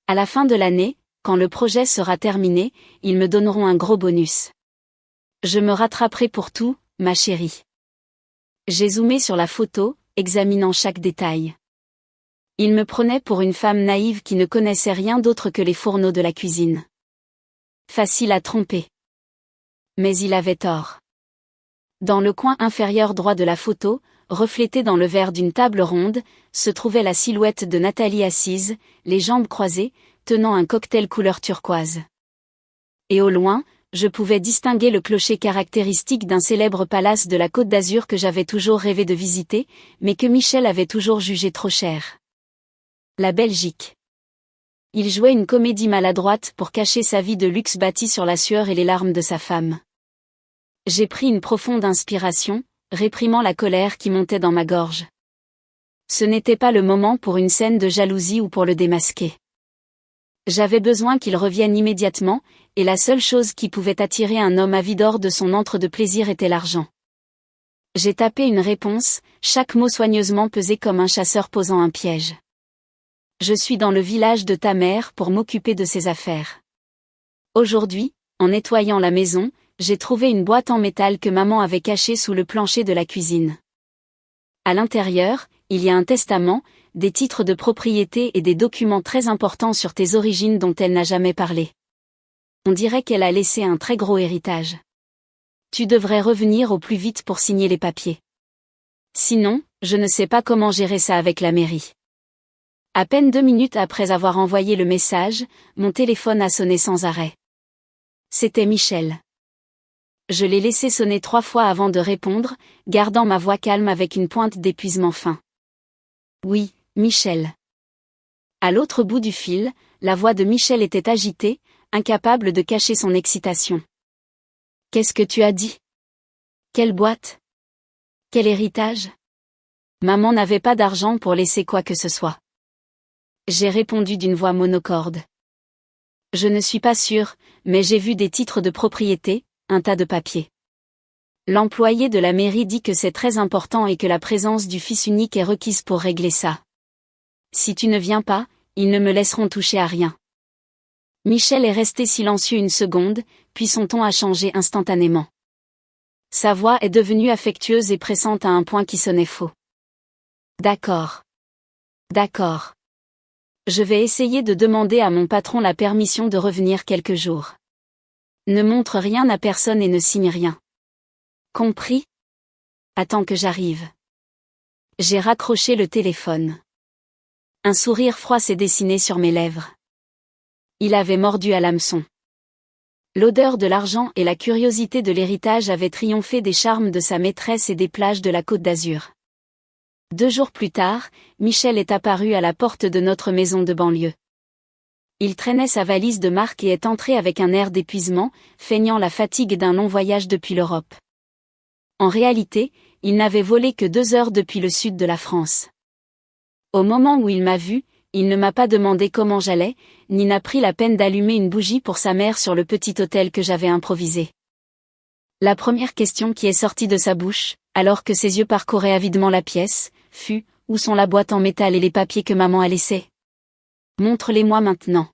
S1: À la fin de l'année, quand le projet sera terminé, ils me donneront un gros bonus. Je me rattraperai pour tout, ma chérie. J'ai zoomé sur la photo, examinant chaque détail. Il me prenait pour une femme naïve qui ne connaissait rien d'autre que les fourneaux de la cuisine. Facile à tromper. Mais il avait tort. Dans le coin inférieur droit de la photo, reflété dans le verre d'une table ronde, se trouvait la silhouette de Nathalie assise, les jambes croisées, tenant un cocktail couleur turquoise. Et au loin, je pouvais distinguer le clocher caractéristique d'un célèbre palace de la Côte d'Azur que j'avais toujours rêvé de visiter, mais que Michel avait toujours jugé trop cher. La Belgique. Il jouait une comédie maladroite pour cacher sa vie de luxe bâtie sur la sueur et les larmes de sa femme. J'ai pris une profonde inspiration, réprimant la colère qui montait dans ma gorge. Ce n'était pas le moment pour une scène de jalousie ou pour le démasquer. J'avais besoin qu'il revienne immédiatement, et la seule chose qui pouvait attirer un homme avide hors de son antre de plaisir était l'argent. J'ai tapé une réponse, chaque mot soigneusement pesé comme un chasseur posant un piège. Je suis dans le village de ta mère pour m'occuper de ses affaires. Aujourd'hui, en nettoyant la maison, j'ai trouvé une boîte en métal que maman avait cachée sous le plancher de la cuisine. À l'intérieur, il y a un testament, des titres de propriété et des documents très importants sur tes origines dont elle n'a jamais parlé. On dirait qu'elle a laissé un très gros héritage. Tu devrais revenir au plus vite pour signer les papiers. Sinon, je ne sais pas comment gérer ça avec la mairie. À peine 2 minutes après avoir envoyé le message, mon téléphone a sonné sans arrêt. C'était Michel. Je l'ai laissé sonner 3 fois avant de répondre, gardant ma voix calme avec une pointe d'épuisement fin. Oui, Michel. À l'autre bout du fil, la voix de Michel était agitée, incapable de cacher son excitation. Qu'est-ce que tu as dit? Quelle boîte? Quel héritage? Maman n'avait pas d'argent pour laisser quoi que ce soit. J'ai répondu d'une voix monocorde. Je ne suis pas sûre, mais j'ai vu des titres de propriété, un tas de papiers. L'employé de la mairie dit que c'est très important et que la présence du fils unique est requise pour régler ça. Si tu ne viens pas, ils ne me laisseront toucher à rien. Michel est resté silencieux une seconde, puis son ton a changé instantanément. Sa voix est devenue affectueuse et pressante à un point qui sonnait faux. D'accord. D'accord. Je vais essayer de demander à mon patron la permission de revenir quelques jours. Ne montre rien à personne et ne signe rien. Compris? Attends que j'arrive. J'ai raccroché le téléphone. Un sourire froid s'est dessiné sur mes lèvres. Il avait mordu à l'hameçon. L'odeur de l'argent et la curiosité de l'héritage avaient triomphé des charmes de sa maîtresse et des plages de la Côte d'Azur. 2 jours plus tard, Michel est apparu à la porte de notre maison de banlieue. Il traînait sa valise de marque et est entré avec un air d'épuisement, feignant la fatigue d'un long voyage depuis l'Europe. En réalité, il n'avait volé que 2 heures depuis le sud de la France. Au moment où il m'a vu, il ne m'a pas demandé comment j'allais, ni n'a pris la peine d'allumer une bougie pour sa mère sur le petit autel que j'avais improvisé. La première question qui est sortie de sa bouche, alors que ses yeux parcouraient avidement la pièce, fut « Où sont la boîte en métal et les papiers que maman a laissés? Montre-les-moi maintenant. »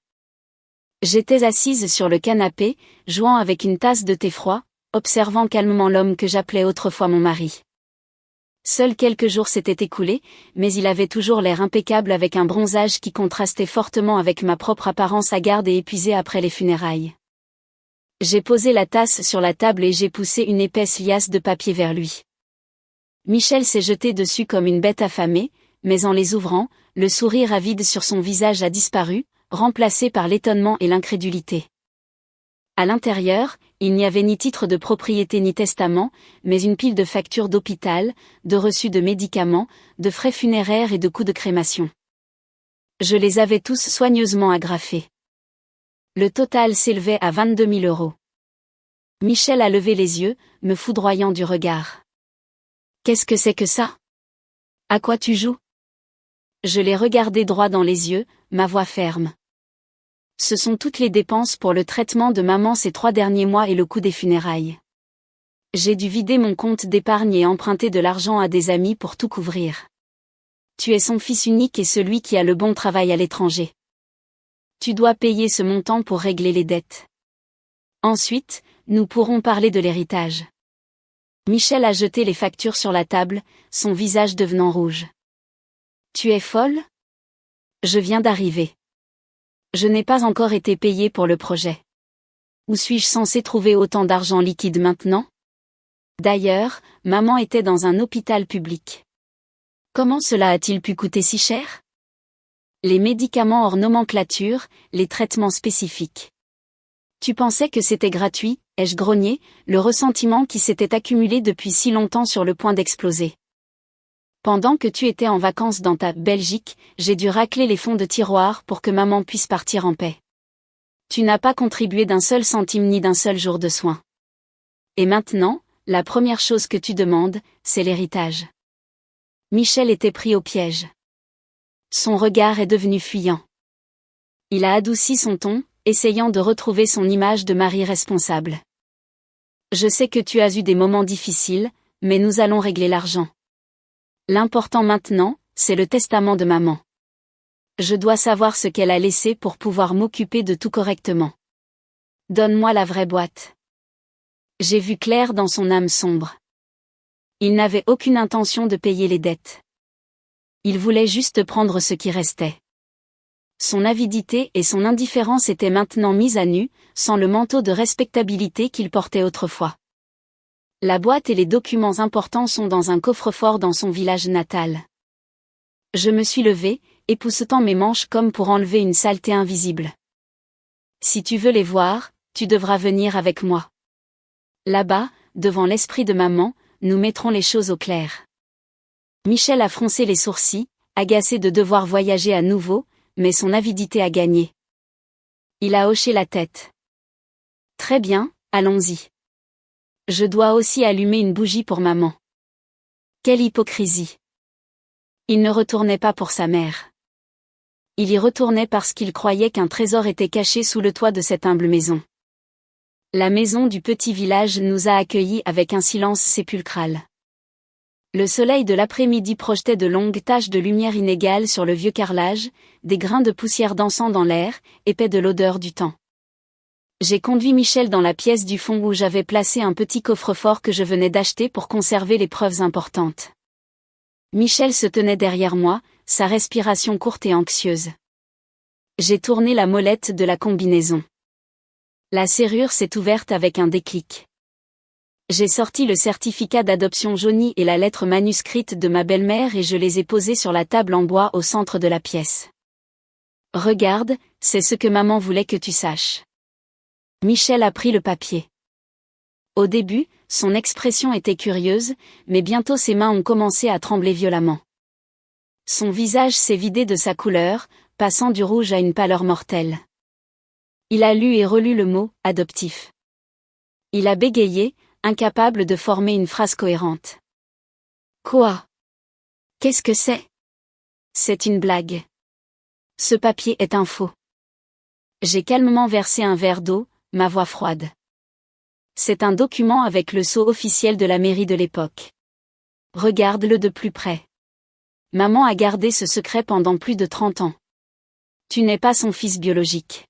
S1: J'étais assise sur le canapé, jouant avec une tasse de thé froid, observant calmement l'homme que j'appelais autrefois mon mari. Seuls quelques jours s'étaient écoulés, mais il avait toujours l'air impeccable avec un bronzage qui contrastait fortement avec ma propre apparence hagarde et épuisée après les funérailles. J'ai posé la tasse sur la table et j'ai poussé une épaisse liasse de papier vers lui. Michel s'est jeté dessus comme une bête affamée, mais en les ouvrant, le sourire avide sur son visage a disparu, remplacé par l'étonnement et l'incrédulité. À l'intérieur, il n'y avait ni titre de propriété ni testament, mais une pile de factures d'hôpital, de reçus de médicaments, de frais funéraires et de coûts de crémation. Je les avais tous soigneusement agrafés. Le total s'élevait à 22 000 €. Michel a levé les yeux, me foudroyant du regard. « Qu'est-ce que c'est que ça? À quoi tu joues? » Je l'ai regardé droit dans les yeux, ma voix ferme. Ce sont toutes les dépenses pour le traitement de maman ces 3 derniers mois et le coût des funérailles. J'ai dû vider mon compte d'épargne et emprunter de l'argent à des amis pour tout couvrir. Tu es son fils unique et celui qui a le bon travail à l'étranger. Tu dois payer ce montant pour régler les dettes. Ensuite, nous pourrons parler de l'héritage. Michel a jeté les factures sur la table, son visage devenant rouge. Tu es folle? Je viens d'arriver. Je n'ai pas encore été payé pour le projet. Où suis-je censé trouver autant d'argent liquide maintenant? D'ailleurs, maman était dans un hôpital public. Comment cela a-t-il pu coûter si cher? Les médicaments hors nomenclature, les traitements spécifiques. Tu pensais que c'était gratuit, ai-je grogné, le ressentiment qui s'était accumulé depuis si longtemps sur le point d'exploser. Pendant que tu étais en vacances dans ta Belgique, j'ai dû racler les fonds de tiroir pour que maman puisse partir en paix. Tu n'as pas contribué d'un seul centime ni d'un seul jour de soins. Et maintenant, la première chose que tu demandes, c'est l'héritage. Michel était pris au piège. Son regard est devenu fuyant. Il a adouci son ton, essayant de retrouver son image de mari responsable. Je sais que tu as eu des moments difficiles, mais nous allons régler l'argent. L'important maintenant, c'est le testament de maman. Je dois savoir ce qu'elle a laissé pour pouvoir m'occuper de tout correctement. Donne-moi la vraie boîte. J'ai vu clair dans son âme sombre. Il n'avait aucune intention de payer les dettes. Il voulait juste prendre ce qui restait. Son avidité et son indifférence étaient maintenant mises à nu, sans le manteau de respectabilité qu'il portait autrefois. La boîte et les documents importants sont dans un coffre-fort dans son village natal. Je me suis levée, époussetant mes manches comme pour enlever une saleté invisible. Si tu veux les voir, tu devras venir avec moi. Là-bas, devant l'esprit de maman, nous mettrons les choses au clair. Michel a froncé les sourcils, agacé de devoir voyager à nouveau, mais son avidité a gagné. Il a hoché la tête. Très bien, allons-y. Je dois aussi allumer une bougie pour maman. Quelle hypocrisie. Il ne retournait pas pour sa mère. Il y retournait parce qu'il croyait qu'un trésor était caché sous le toit de cette humble maison. La maison du petit village nous a accueillis avec un silence sépulcral. Le soleil de l'après-midi projetait de longues taches de lumière inégales sur le vieux carrelage, des grains de poussière dansant dans l'air, épais de l'odeur du temps. J'ai conduit Michel dans la pièce du fond où j'avais placé un petit coffre-fort que je venais d'acheter pour conserver les preuves importantes. Michel se tenait derrière moi, sa respiration courte et anxieuse. J'ai tourné la molette de la combinaison. La serrure s'est ouverte avec un déclic. J'ai sorti le certificat d'adoption jauni et la lettre manuscrite de ma belle-mère et je les ai posés sur la table en bois au centre de la pièce. Regarde, c'est ce que maman voulait que tu saches. Michel a pris le papier. Au début, son expression était curieuse, mais bientôt ses mains ont commencé à trembler violemment. Son visage s'est vidé de sa couleur, passant du rouge à une pâleur mortelle. Il a lu et relu le mot « adoptif ». Il a bégayé, incapable de former une phrase cohérente. Quoi? Qu'est-ce que c'est? C'est une blague. Ce papier est un faux. J'ai calmement versé un verre d'eau, ma voix froide. C'est un document avec le sceau officiel de la mairie de l'époque. Regarde-le de plus près. Maman a gardé ce secret pendant plus de 30 ans. Tu n'es pas son fils biologique.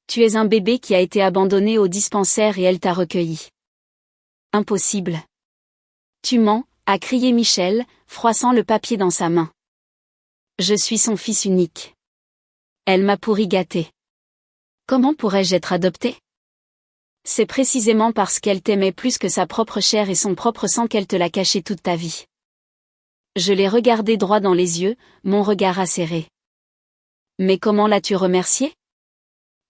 S1: Tu es un bébé qui a été abandonné au dispensaire et elle t'a recueilli. Impossible. Tu mens, a crié Michel, froissant le papier dans sa main. Je suis son fils unique. Elle m'a pourri gâté. Comment pourrais-je être adopté? C'est précisément parce qu'elle t'aimait plus que sa propre chair et son propre sang qu'elle te l'a caché toute ta vie. Je l'ai regardé droit dans les yeux, mon regard acéré. Mais comment l'as-tu remercié?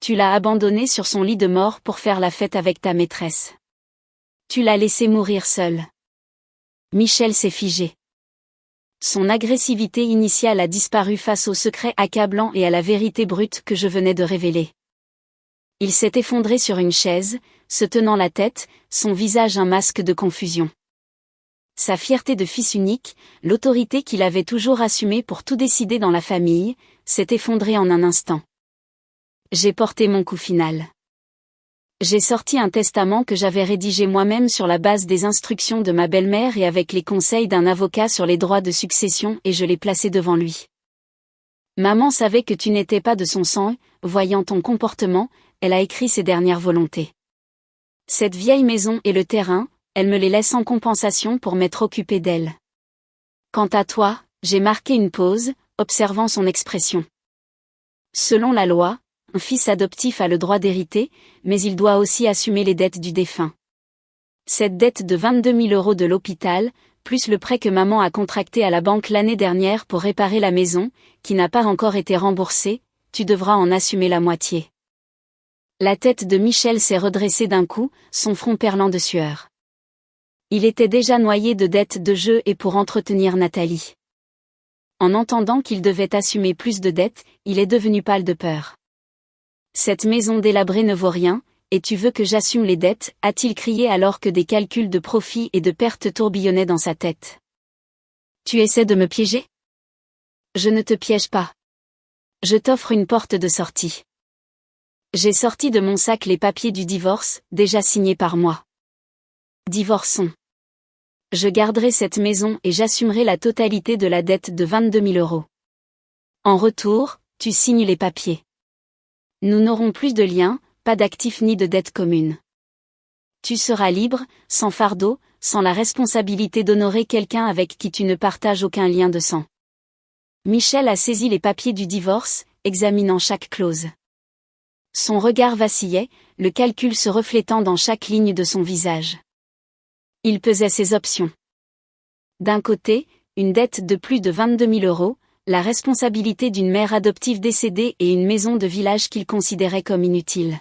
S1: Tu l'as abandonné sur son lit de mort pour faire la fête avec ta maîtresse. Tu l'as laissé mourir seul. Michel s'est figé. Son agressivité initiale a disparu face au secret accablant et à la vérité brute que je venais de révéler. Il s'est effondré sur une chaise, se tenant la tête, son visage un masque de confusion. Sa fierté de fils unique, l'autorité qu'il avait toujours assumée pour tout décider dans la famille, s'est effondrée en un instant. J'ai porté mon coup final. J'ai sorti un testament que j'avais rédigé moi-même sur la base des instructions de ma belle-mère et avec les conseils d'un avocat sur les droits de succession et je l'ai placé devant lui. Maman savait que tu n'étais pas de son sang, voyant ton comportement, elle a écrit ses dernières volontés. Cette vieille maison et le terrain, elle me les laisse en compensation pour m'être occupée d'elle. Quant à toi, j'ai marqué une pause, observant son expression. Selon la loi, un fils adoptif a le droit d'hériter, mais il doit aussi assumer les dettes du défunt. Cette dette de 22 000 € de l'hôpital, plus le prêt que maman a contracté à la banque l'année dernière pour réparer la maison, qui n'a pas encore été remboursée, tu devras en assumer la moitié. La tête de Michel s'est redressée d'un coup, son front perlant de sueur. Il était déjà noyé de dettes de jeu et pour entretenir Nathalie. En entendant qu'il devait assumer plus de dettes, il est devenu pâle de peur. Cette maison délabrée ne vaut rien, et tu veux que j'assume les dettes, a-t-il crié alors que des calculs de profit et de pertes tourbillonnaient dans sa tête. Tu essaies de me piéger? Je ne te piège pas. Je t'offre une porte de sortie. J'ai sorti de mon sac les papiers du divorce, déjà signés par moi. Divorçons. Je garderai cette maison et j'assumerai la totalité de la dette de 22 000 €. En retour, tu signes les papiers. Nous n'aurons plus de liens, pas d'actifs ni de dettes communes. Tu seras libre, sans fardeau, sans la responsabilité d'honorer quelqu'un avec qui tu ne partages aucun lien de sang. Michel a saisi les papiers du divorce, examinant chaque clause. Son regard vacillait, le calcul se reflétant dans chaque ligne de son visage. Il pesait ses options. D'un côté, une dette de plus de 22 000 euros, la responsabilité d'une mère adoptive décédée et une maison de village qu'il considérait comme inutile.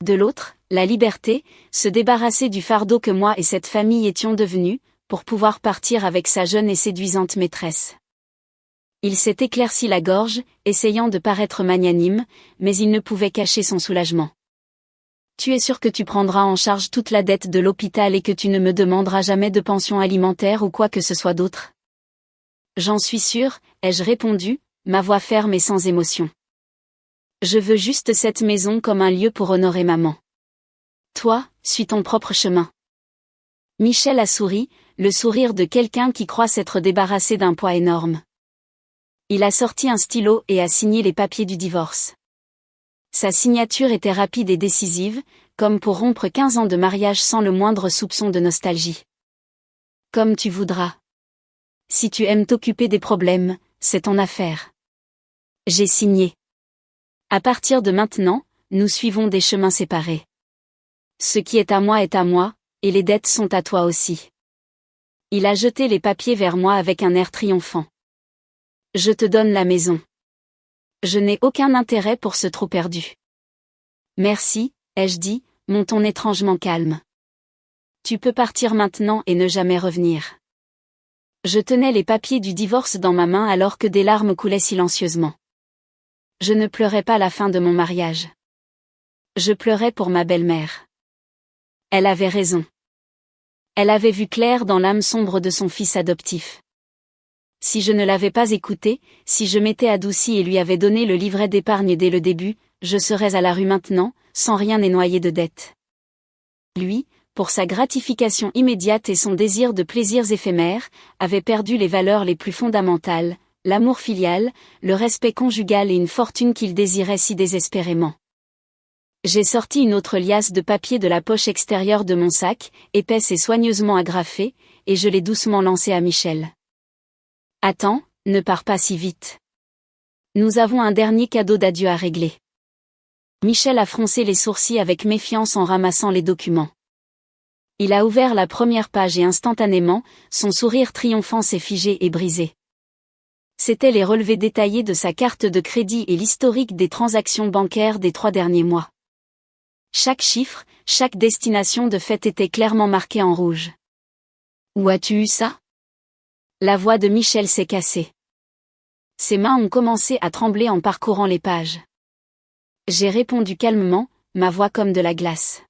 S1: De l'autre, la liberté, se débarrasser du fardeau que moi et cette famille étions devenus, pour pouvoir partir avec sa jeune et séduisante maîtresse. Il s'est éclairci la gorge, essayant de paraître magnanime, mais il ne pouvait cacher son soulagement. Tu es sûr que tu prendras en charge toute la dette de l'hôpital et que tu ne me demanderas jamais de pension alimentaire ou quoi que ce soit d'autre? J'en suis sûre, ai-je répondu, ma voix ferme et sans émotion. Je veux juste cette maison comme un lieu pour honorer maman. Toi, suis ton propre chemin. Michel a souri, le sourire de quelqu'un qui croit s'être débarrassé d'un poids énorme. Il a sorti un stylo et a signé les papiers du divorce. Sa signature était rapide et décisive, comme pour rompre 15 ans de mariage sans le moindre soupçon de nostalgie. Comme tu voudras. Si tu aimes t'occuper des problèmes, c'est ton affaire. J'ai signé. À partir de maintenant, nous suivons des chemins séparés. Ce qui est à moi, et les dettes sont à toi aussi. Il a jeté les papiers vers moi avec un air triomphant. Je te donne la maison. Je n'ai aucun intérêt pour ce trou perdu. Merci, ai-je dit, mon ton étrangement calme. Tu peux partir maintenant et ne jamais revenir. Je tenais les papiers du divorce dans ma main alors que des larmes coulaient silencieusement. Je ne pleurais pas la fin de mon mariage. Je pleurais pour ma belle-mère. Elle avait raison. Elle avait vu clair dans l'âme sombre de son fils adoptif. Si je ne l'avais pas écouté, si je m'étais adouci et lui avais donné le livret d'épargne dès le début, je serais à la rue maintenant, sans rien et noyé de dettes. Lui, pour sa gratification immédiate et son désir de plaisirs éphémères, avait perdu les valeurs les plus fondamentales, l'amour filial, le respect conjugal et une fortune qu'il désirait si désespérément. J'ai sorti une autre liasse de papier de la poche extérieure de mon sac, épaisse et soigneusement agrafée, et je l'ai doucement lancée à Michel. Attends, ne pars pas si vite. Nous avons un dernier cadeau d'adieu à régler. Michel a froncé les sourcils avec méfiance en ramassant les documents. Il a ouvert la première page et instantanément, son sourire triomphant s'est figé et brisé. C'étaient les relevés détaillés de sa carte de crédit et l'historique des transactions bancaires des 3 derniers mois. Chaque chiffre, chaque destination de fait était clairement marquée en rouge. Où as-tu eu ça? La voix de Michel s'est cassée. Ses mains ont commencé à trembler en parcourant les pages. J'ai répondu calmement, ma voix comme de la glace.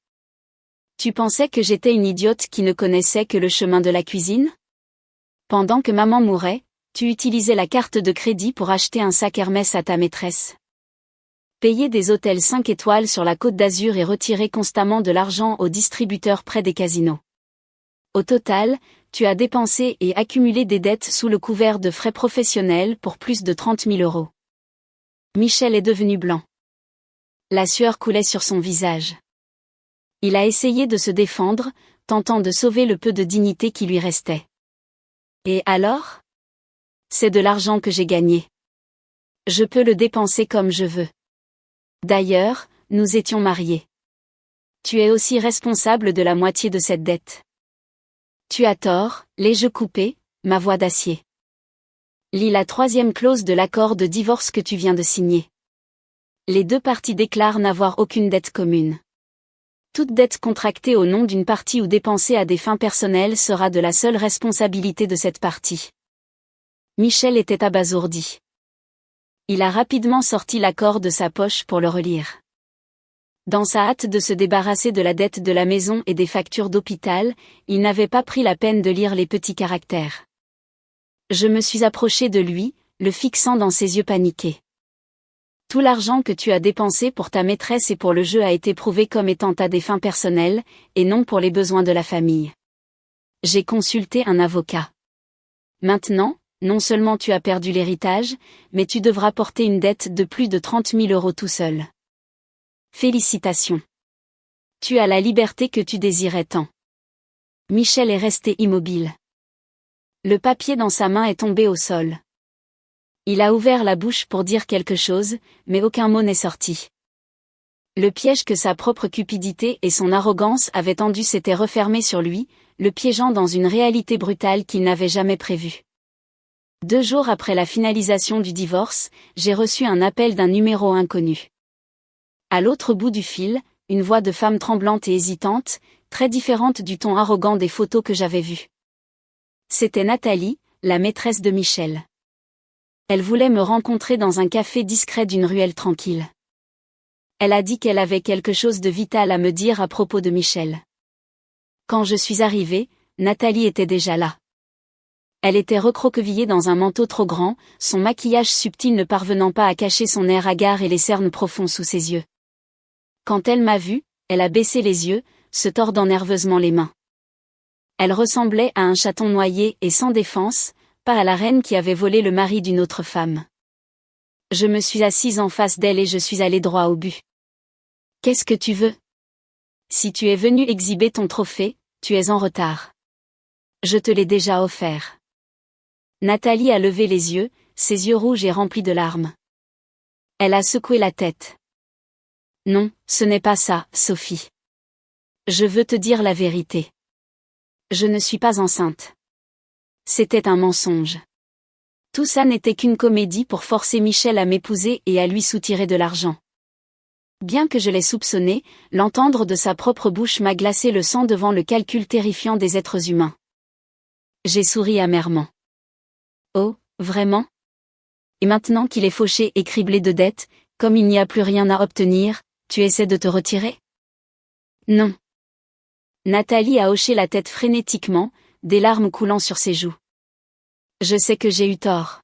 S1: Tu pensais que j'étais une idiote qui ne connaissait que le chemin de la cuisine? Pendant que maman mourait, tu utilisais la carte de crédit pour acheter un sac Hermès à ta maîtresse. Payer des hôtels 5 étoiles sur la Côte d'Azur et retirer constamment de l'argent aux distributeurs près des casinos. Au total, tu as dépensé et accumulé des dettes sous le couvert de frais professionnels pour plus de 30 000 euros. Michel est devenu blanc. La sueur coulait sur son visage. Il a essayé de se défendre, tentant de sauver le peu de dignité qui lui restait. Et alors? C'est de l'argent que j'ai gagné. Je peux le dépenser comme je veux. D'ailleurs, nous étions mariés. Tu es aussi responsable de la moitié de cette dette. Tu as tort, les jeux coupés, ma voix d'acier. Lis la 3e clause de l'accord de divorce que tu viens de signer. Les 2 parties déclarent n'avoir aucune dette commune. Toute dette contractée au nom d'une partie ou dépensée à des fins personnelles sera de la seule responsabilité de cette partie. Michel était abasourdi. Il a rapidement sorti l'accord de sa poche pour le relire. Dans sa hâte de se débarrasser de la dette de la maison et des factures d'hôpital, il n'avait pas pris la peine de lire les petits caractères. Je me suis approché de lui, le fixant dans ses yeux paniqués. Tout l'argent que tu as dépensé pour ta maîtresse et pour le jeu a été prouvé comme étant à des fins personnelles, et non pour les besoins de la famille. J'ai consulté un avocat. Maintenant, non seulement tu as perdu l'héritage, mais tu devras porter une dette de plus de 30 000 euros tout seul. Félicitations. Tu as la liberté que tu désirais tant. Michel est resté immobile. Le papier dans sa main est tombé au sol. Il a ouvert la bouche pour dire quelque chose, mais aucun mot n'est sorti. Le piège que sa propre cupidité et son arrogance avaient tendu s'était refermé sur lui, le piégeant dans une réalité brutale qu'il n'avait jamais prévue. 2 jours après la finalisation du divorce, j'ai reçu un appel d'un numéro inconnu. À l'autre bout du fil, une voix de femme tremblante et hésitante, très différente du ton arrogant des photos que j'avais vues. C'était Nathalie, la maîtresse de Michel. Elle voulait me rencontrer dans un café discret d'une ruelle tranquille. Elle a dit qu'elle avait quelque chose de vital à me dire à propos de Michel. Quand je suis arrivée, Nathalie était déjà là. Elle était recroquevillée dans un manteau trop grand, son maquillage subtil ne parvenant pas à cacher son air hagard et les cernes profonds sous ses yeux. Quand elle m'a vue, elle a baissé les yeux, se tordant nerveusement les mains. Elle ressemblait à un chaton noyé et sans défense, pas à la reine qui avait volé le mari d'une autre femme. Je me suis assise en face d'elle et je suis allée droit au but. « Qu'est-ce que tu veux ? Si tu es venu exhiber ton trophée, tu es en retard. Je te l'ai déjà offert. » Nathalie a levé les yeux, ses yeux rouges et remplis de larmes. Elle a secoué la tête. « Non, ce n'est pas ça, Sophie. Je veux te dire la vérité. Je ne suis pas enceinte. C'était un mensonge. Tout ça n'était qu'une comédie pour forcer Michel à m'épouser et à lui soutirer de l'argent. Bien que je l'ai soupçonné, l'entendre de sa propre bouche m'a glacé le sang devant le calcul terrifiant des êtres humains. J'ai souri amèrement. Oh, vraiment ? Et maintenant qu'il est fauché et criblé de dettes, comme il n'y a plus rien à obtenir, tu essaies de te retirer ? Non. Nathalie a hoché la tête frénétiquement, des larmes coulant sur ses joues. Je sais que j'ai eu tort.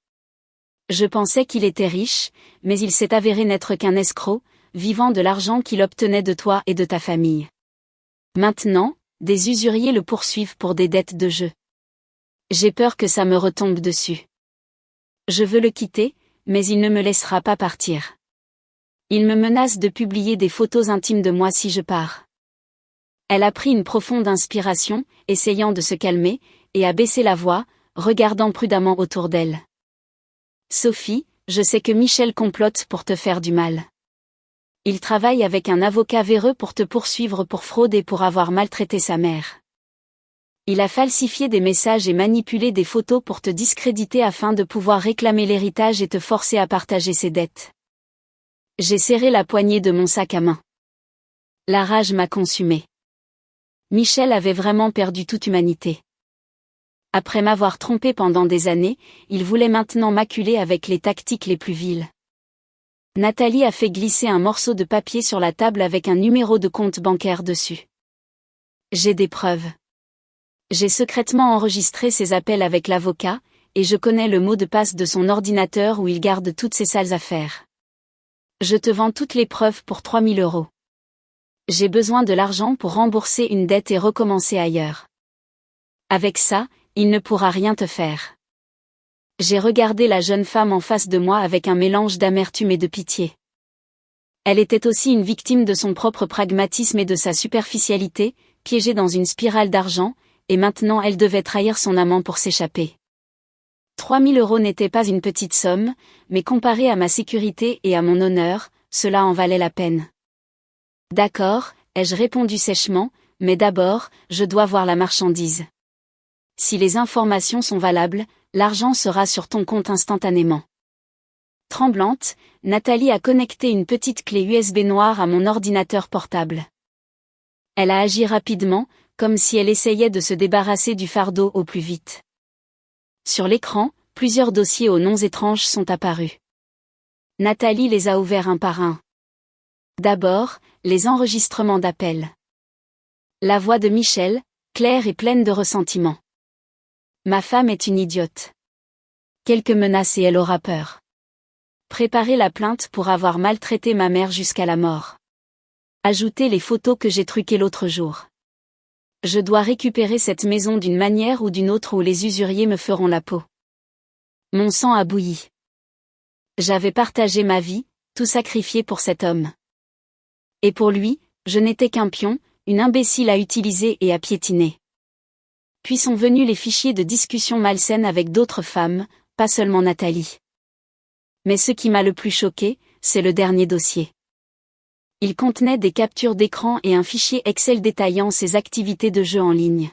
S1: Je pensais qu'il était riche, mais il s'est avéré n'être qu'un escroc, vivant de l'argent qu'il obtenait de toi et de ta famille. Maintenant, des usuriers le poursuivent pour des dettes de jeu. J'ai peur que ça me retombe dessus. Je veux le quitter, mais il ne me laissera pas partir. Il me menace de publier des photos intimes de moi si je pars. Elle a pris une profonde inspiration, essayant de se calmer, et a baissé la voix, regardant prudemment autour d'elle. Sophie, je sais que Michel complote pour te faire du mal. Il travaille avec un avocat véreux pour te poursuivre pour fraude et pour avoir maltraité sa mère. Il a falsifié des messages et manipulé des photos pour te discréditer afin de pouvoir réclamer l'héritage et te forcer à partager ses dettes. J'ai serré la poignée de mon sac à main. La rage m'a consumée. Michel avait vraiment perdu toute humanité. Après m'avoir trompé pendant des années, il voulait maintenant m'acculer avec les tactiques les plus viles. Nathalie a fait glisser un morceau de papier sur la table avec un numéro de compte bancaire dessus. J'ai des preuves. J'ai secrètement enregistré ses appels avec l'avocat, et je connais le mot de passe de son ordinateur où il garde toutes ses sales affaires. Je te vends toutes les preuves pour 3 000 €. J'ai besoin de l'argent pour rembourser une dette et recommencer ailleurs. Avec ça, il ne pourra rien te faire. J'ai regardé la jeune femme en face de moi avec un mélange d'amertume et de pitié. Elle était aussi une victime de son propre pragmatisme et de sa superficialité, piégée dans une spirale d'argent, et maintenant elle devait trahir son amant pour s'échapper. 3 000 € n'était pas une petite somme, mais comparé à ma sécurité et à mon honneur, cela en valait la peine. D'accord, ai-je répondu sèchement, mais d'abord, je dois voir la marchandise. Si les informations sont valables, l'argent sera sur ton compte instantanément. Tremblante, Nathalie a connecté une petite clé USB noire à mon ordinateur portable. Elle a agi rapidement, comme si elle essayait de se débarrasser du fardeau au plus vite. Sur l'écran, plusieurs dossiers aux noms étranges sont apparus. Nathalie les a ouverts un par un. D'abord, les enregistrements d'appels. La voix de Michel, claire et pleine de ressentiment. Ma femme est une idiote. Quelques menaces et elle aura peur. Préparer la plainte pour avoir maltraité ma mère jusqu'à la mort. Ajouter les photos que j'ai truquées l'autre jour. Je dois récupérer cette maison d'une manière ou d'une autre ou les usuriers me feront la peau. Mon sang a bouilli. J'avais partagé ma vie, tout sacrifié pour cet homme. Et pour lui, je n'étais qu'un pion, une imbécile à utiliser et à piétiner. Puis sont venus les fichiers de discussion malsaines avec d'autres femmes, pas seulement Nathalie. Mais ce qui m'a le plus choqué, c'est le dernier dossier. Il contenait des captures d'écran et un fichier Excel détaillant ses activités de jeu en ligne.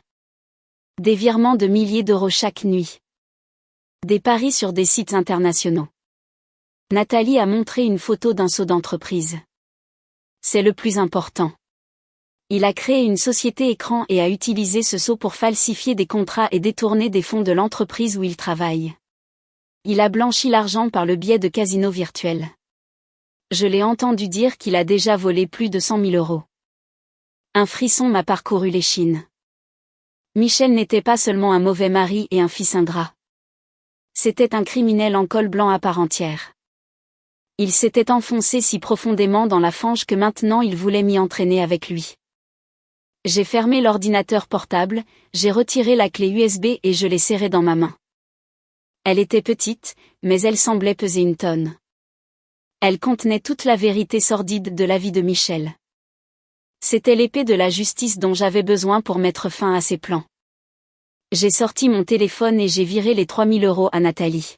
S1: Des virements de milliers d'euros chaque nuit. Des paris sur des sites internationaux. Nathalie a montré une photo d'un sceau d'entreprise. C'est le plus important. Il a créé une société écran et a utilisé ce sceau pour falsifier des contrats et détourner des fonds de l'entreprise où il travaille. Il a blanchi l'argent par le biais de casinos virtuels. Je l'ai entendu dire qu'il a déjà volé plus de 100 000 euros. Un frisson m'a parcouru l'échine. Michel n'était pas seulement un mauvais mari et un fils ingrat. C'était un criminel en col blanc à part entière. Il s'était enfoncé si profondément dans la fange que maintenant il voulait m'y entraîner avec lui. J'ai fermé l'ordinateur portable, j'ai retiré la clé USB et je l'ai serrée dans ma main. Elle était petite, mais elle semblait peser 1 tonne. Elle contenait toute la vérité sordide de la vie de Michel. C'était l'épée de la justice dont j'avais besoin pour mettre fin à ses plans. J'ai sorti mon téléphone et j'ai viré les 3 000 euros à Nathalie.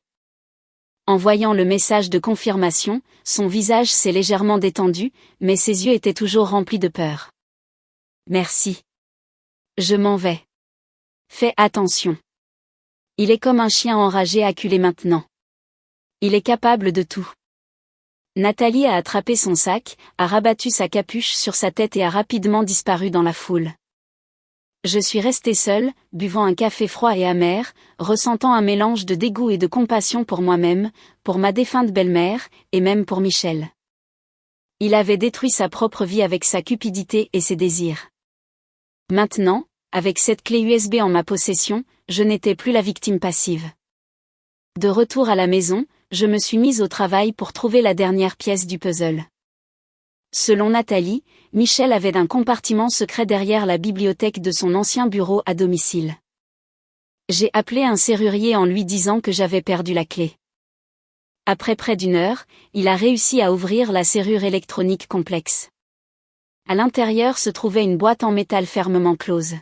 S1: En voyant le message de confirmation, son visage s'est légèrement détendu, mais ses yeux étaient toujours remplis de peur. Merci. Je m'en vais. Fais attention. Il est comme un chien enragé acculé maintenant. Il est capable de tout. Nathalie a attrapé son sac, a rabattu sa capuche sur sa tête et a rapidement disparu dans la foule. Je suis restée seule, buvant un café froid et amer, ressentant un mélange de dégoût et de compassion pour moi-même, pour ma défunte belle-mère, et même pour Michel. Il avait détruit sa propre vie avec sa cupidité et ses désirs. Maintenant, avec cette clé USB en ma possession, je n'étais plus la victime passive. De retour à la maison, je me suis mise au travail pour trouver la dernière pièce du puzzle. Selon Nathalie, Michel avait un compartiment secret derrière la bibliothèque de son ancien bureau à domicile. J'ai appelé un serrurier en lui disant que j'avais perdu la clé. Après près d'1 heure, il a réussi à ouvrir la serrure électronique complexe. À l'intérieur se trouvait une boîte en métal fermement close.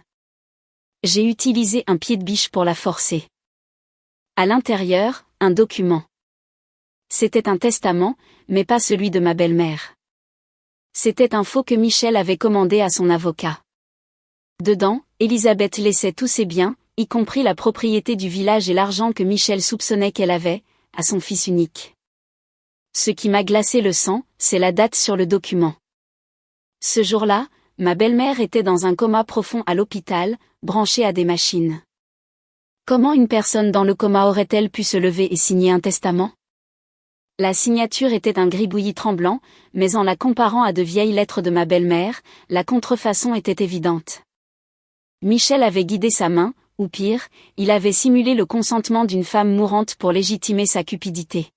S1: J'ai utilisé un pied de biche pour la forcer. À l'intérieur, un document. C'était un testament, mais pas celui de ma belle-mère. C'était un faux que Michel avait commandé à son avocat. Dedans, Elisabeth laissait tous ses biens, y compris la propriété du village et l'argent que Michel soupçonnait qu'elle avait, à son fils unique. Ce qui m'a glacé le sang, c'est la date sur le document. Ce jour-là, ma belle-mère était dans un coma profond à l'hôpital, branchée à des machines. Comment une personne dans le coma aurait-elle pu se lever et signer un testament ? La signature était un gribouillis tremblant, mais en la comparant à de vieilles lettres de ma belle-mère, la contrefaçon était évidente. Michel avait guidé sa main, ou pire, il avait simulé le consentement d'une femme mourante pour légitimer sa cupidité.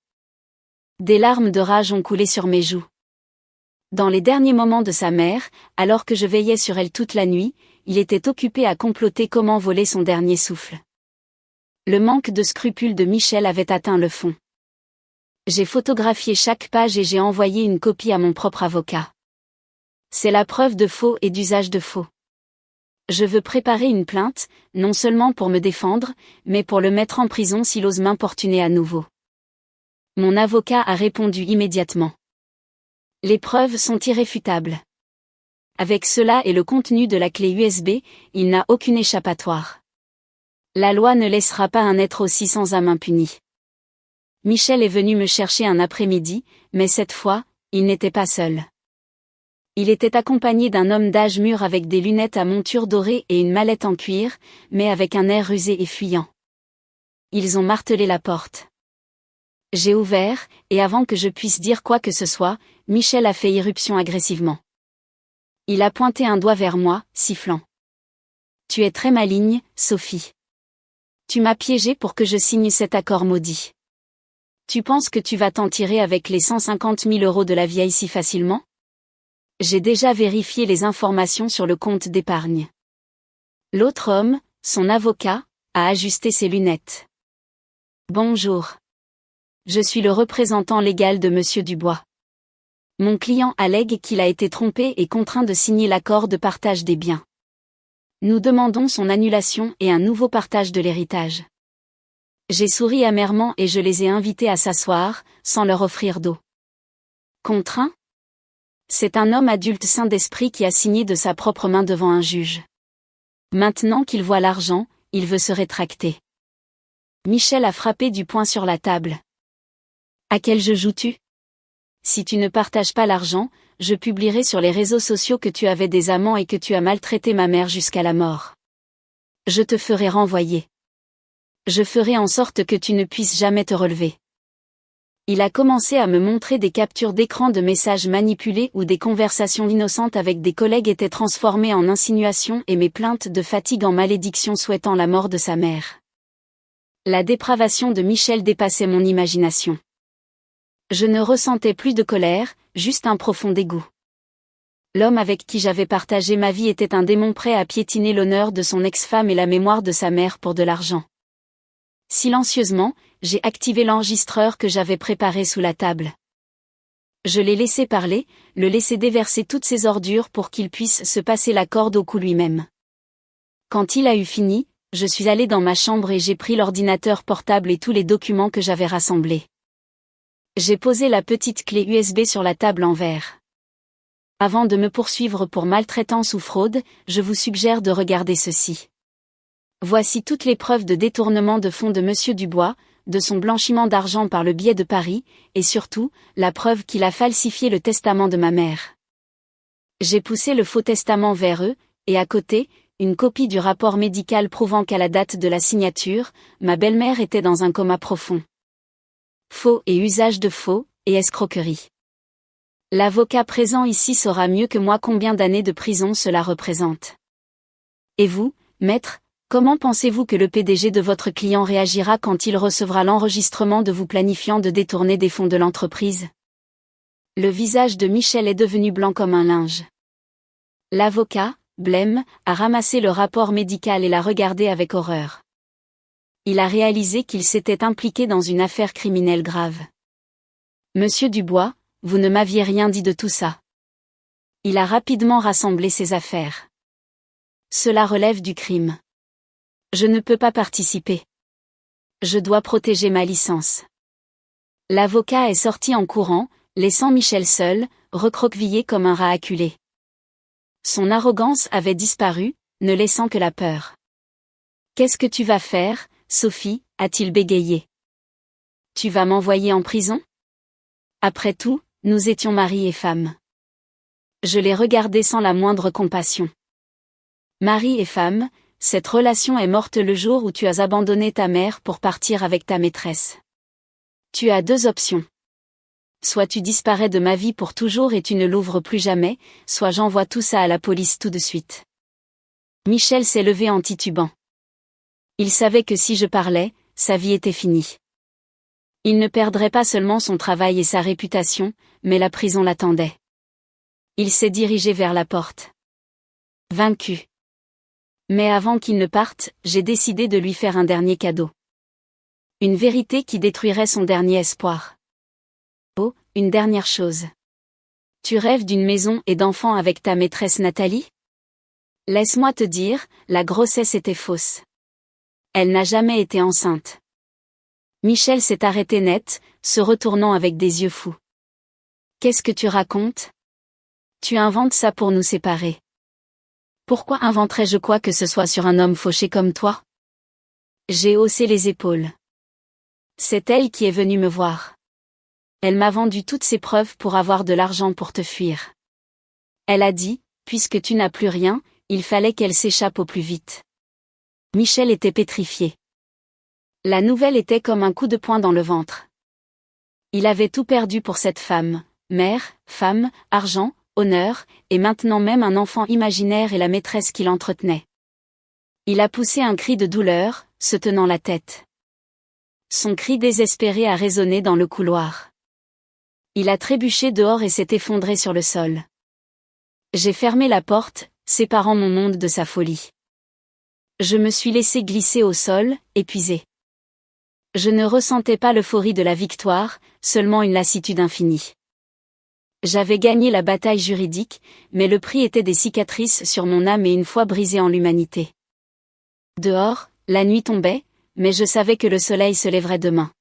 S1: Des larmes de rage ont coulé sur mes joues. Dans les derniers moments de sa mère, alors que je veillais sur elle toute la nuit, il était occupé à comploter comment voler son dernier souffle. Le manque de scrupules de Michel avait atteint le fond. J'ai photographié chaque page et j'ai envoyé une copie à mon propre avocat. C'est la preuve de faux et d'usage de faux. Je veux préparer une plainte, non seulement pour me défendre, mais pour le mettre en prison s'il ose m'importuner à nouveau. Mon avocat a répondu immédiatement. Les preuves sont irréfutables. Avec cela et le contenu de la clé USB, il n'a aucune échappatoire. La loi ne laissera pas un être aussi sans âme impuni. Michel est venu me chercher un après-midi, mais cette fois, il n'était pas seul. Il était accompagné d'un homme d'âge mûr avec des lunettes à monture dorée et une mallette en cuir, mais avec un air rusé et fuyant. Ils ont martelé la porte. J'ai ouvert, et avant que je puisse dire quoi que ce soit, Michel a fait irruption agressivement. Il a pointé un doigt vers moi, sifflant. « Tu es très maligne, Sophie. Tu m'as piégée pour que je signe cet accord maudit. Tu penses que tu vas t'en tirer avec les 150 000 euros de la vieille si facilement ? J'ai déjà vérifié les informations sur le compte d'épargne. » L'autre homme, son avocat, a ajusté ses lunettes. « Bonjour. Je suis le représentant légal de Monsieur Dubois. Mon client allègue qu'il a été trompé et contraint de signer l'accord de partage des biens. Nous demandons son annulation et un nouveau partage de l'héritage. » J'ai souri amèrement et je les ai invités à s'asseoir, sans leur offrir d'eau. Contraint ? C'est un homme adulte sain d'esprit qui a signé de sa propre main devant un juge. Maintenant qu'il voit l'argent, il veut se rétracter. Michel a frappé du poing sur la table. À quel jeu joues-tu? Si tu ne partages pas l'argent, je publierai sur les réseaux sociaux que tu avais des amants et que tu as maltraité ma mère jusqu'à la mort. Je te ferai renvoyer. Je ferai en sorte que tu ne puisses jamais te relever. Il a commencé à me montrer des captures d'écran de messages manipulés où des conversations innocentes avec des collègues étaient transformées en insinuations et mes plaintes de fatigue en malédictions souhaitant la mort de sa mère. La dépravation de Michel dépassait mon imagination. Je ne ressentais plus de colère, juste un profond dégoût. L'homme avec qui j'avais partagé ma vie était un démon prêt à piétiner l'honneur de son ex-femme et la mémoire de sa mère pour de l'argent. Silencieusement, j'ai activé l'enregistreur que j'avais préparé sous la table. Je l'ai laissé parler, le laissé déverser toutes ses ordures pour qu'il puisse se passer la corde au cou lui-même. Quand il a eu fini, je suis allée dans ma chambre et j'ai pris l'ordinateur portable et tous les documents que j'avais rassemblés. J'ai posé la petite clé USB sur la table en verre. Avant de me poursuivre pour maltraitance ou fraude, je vous suggère de regarder ceci. Voici toutes les preuves de détournement de fonds de Monsieur Dubois, de son blanchiment d'argent par le biais de Paris, et surtout, la preuve qu'il a falsifié le testament de ma mère. J'ai poussé le faux testament vers eux, et à côté, une copie du rapport médical prouvant qu'à la date de la signature, ma belle-mère était dans un coma profond. Faux et usage de faux, et escroquerie. L'avocat présent ici saura mieux que moi combien d'années de prison cela représente. Et vous, maître, comment pensez-vous que le PDG de votre client réagira quand il recevra l'enregistrement de vous planifiant de détourner des fonds de l'entreprise? Le visage de Michel est devenu blanc comme un linge. L'avocat, blême, a ramassé le rapport médical et l'a regardé avec horreur. Il a réalisé qu'il s'était impliqué dans une affaire criminelle grave. Monsieur Dubois, vous ne m'aviez rien dit de tout ça. Il a rapidement rassemblé ses affaires. Cela relève du crime. Je ne peux pas participer. Je dois protéger ma licence. L'avocat est sorti en courant, laissant Michel seul, recroquevillé comme un rat acculé. Son arrogance avait disparu, ne laissant que la peur. Qu'est-ce que tu vas faire, Sophie, a-t-il bégayé. Tu vas m'envoyer en prison? Après tout, nous étions mari et femme. Je l'ai regardé sans la moindre compassion. Mari et femme, cette relation est morte le jour où tu as abandonné ta mère pour partir avec ta maîtresse. Tu as deux options. Soit tu disparais de ma vie pour toujours et tu ne l'ouvres plus jamais, soit j'envoie tout ça à la police tout de suite. Michel s'est levé en titubant. Il savait que si je parlais, sa vie était finie. Il ne perdrait pas seulement son travail et sa réputation, mais la prison l'attendait. Il s'est dirigé vers la porte. Vaincu. Mais avant qu'il ne parte, j'ai décidé de lui faire un dernier cadeau. Une vérité qui détruirait son dernier espoir. Oh, une dernière chose. Tu rêves d'une maison et d'enfants avec ta maîtresse Nathalie? Laisse-moi te dire, la grossesse était fausse. Elle n'a jamais été enceinte. Michel s'est arrêté net, se retournant avec des yeux fous. Qu'est-ce que tu racontes? Tu inventes ça pour nous séparer. Pourquoi inventerais-je quoi que ce soit sur un homme fauché comme toi? J'ai haussé les épaules. C'est elle qui est venue me voir. Elle m'a vendu toutes ses preuves pour avoir de l'argent pour te fuir. Elle a dit, puisque tu n'as plus rien, il fallait qu'elle s'échappe au plus vite. Michel était pétrifié. La nouvelle était comme un coup de poing dans le ventre. Il avait tout perdu pour cette femme, mère, femme, argent, honneur, et maintenant même un enfant imaginaire et la maîtresse qui l'entretenait. Il a poussé un cri de douleur, se tenant la tête. Son cri désespéré a résonné dans le couloir. Il a trébuché dehors et s'est effondré sur le sol. J'ai fermé la porte, séparant mon monde de sa folie. Je me suis laissé glisser au sol, épuisé. Je ne ressentais pas l'euphorie de la victoire, seulement une lassitude infinie. J'avais gagné la bataille juridique, mais le prix était des cicatrices sur mon âme et une foi brisée en l'humanité. Dehors, la nuit tombait, mais je savais que le soleil se lèverait demain.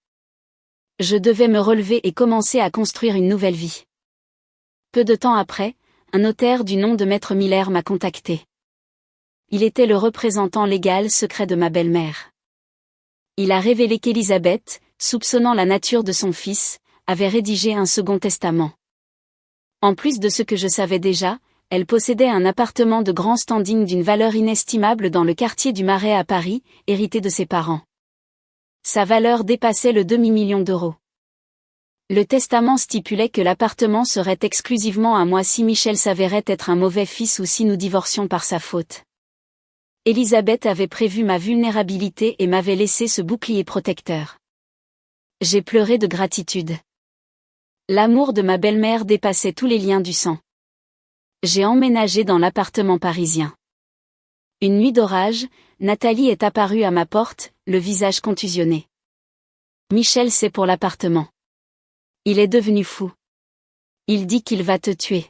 S1: Je devais me relever et commencer à construire une nouvelle vie. Peu de temps après, un notaire du nom de Maître Miller m'a contacté. il était le représentant légal secret de ma belle-mère. Il a révélé qu'Elisabeth, soupçonnant la nature de son fils, avait rédigé un second testament. En plus de ce que je savais déjà, elle possédait un appartement de grand standing d'une valeur inestimable dans le quartier du Marais à Paris, hérité de ses parents. Sa valeur dépassait le demi-million d'euros. Le testament stipulait que l'appartement serait exclusivement à moi si Michel s'avérait être un mauvais fils ou si nous divorcions par sa faute. Elisabeth avait prévu ma vulnérabilité et m'avait laissé ce bouclier protecteur. J'ai pleuré de gratitude. L'amour de ma belle-mère dépassait tous les liens du sang. J'ai emménagé dans l'appartement parisien. Une nuit d'orage, Nathalie est apparue à ma porte, le visage contusionné. Michel, c'est pour l'appartement. Il est devenu fou. Il dit qu'il va te tuer.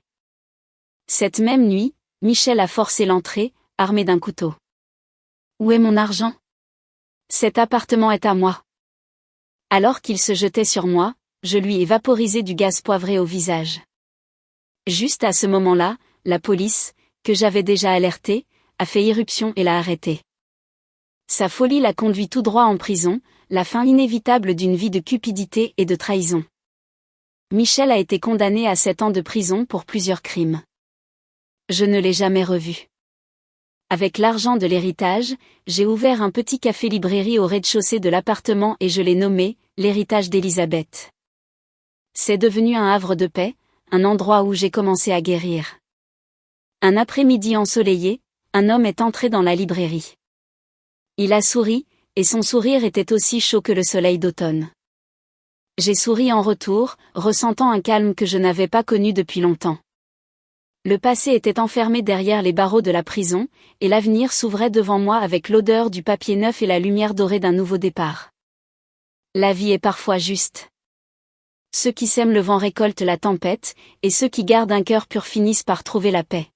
S1: Cette même nuit, Michel a forcé l'entrée, armé d'un couteau. Où est mon argent? Cet appartement est à moi. Alors qu'il se jetait sur moi, je lui ai vaporisé du gaz poivré au visage. Juste à ce moment-là, la police, que j'avais déjà alertée, a fait irruption et l'a arrêté. Sa folie l'a conduit tout droit en prison, la fin inévitable d'une vie de cupidité et de trahison. Michel a été condamné à 7 ans de prison pour plusieurs crimes. Je ne l'ai jamais revu. Avec l'argent de l'héritage, j'ai ouvert un petit café-librairie au rez-de-chaussée de l'appartement et je l'ai nommé « L'héritage d'Elisabeth ». C'est devenu un havre de paix, un endroit où j'ai commencé à guérir. Un après-midi ensoleillé, un homme est entré dans la librairie. Il a souri, et son sourire était aussi chaud que le soleil d'automne. J'ai souri en retour, ressentant un calme que je n'avais pas connu depuis longtemps. Le passé était enfermé derrière les barreaux de la prison, et l'avenir s'ouvrait devant moi avec l'odeur du papier neuf et la lumière dorée d'un nouveau départ. La vie est parfois juste. Ceux qui sèment le vent récoltent la tempête, et ceux qui gardent un cœur pur finissent par trouver la paix.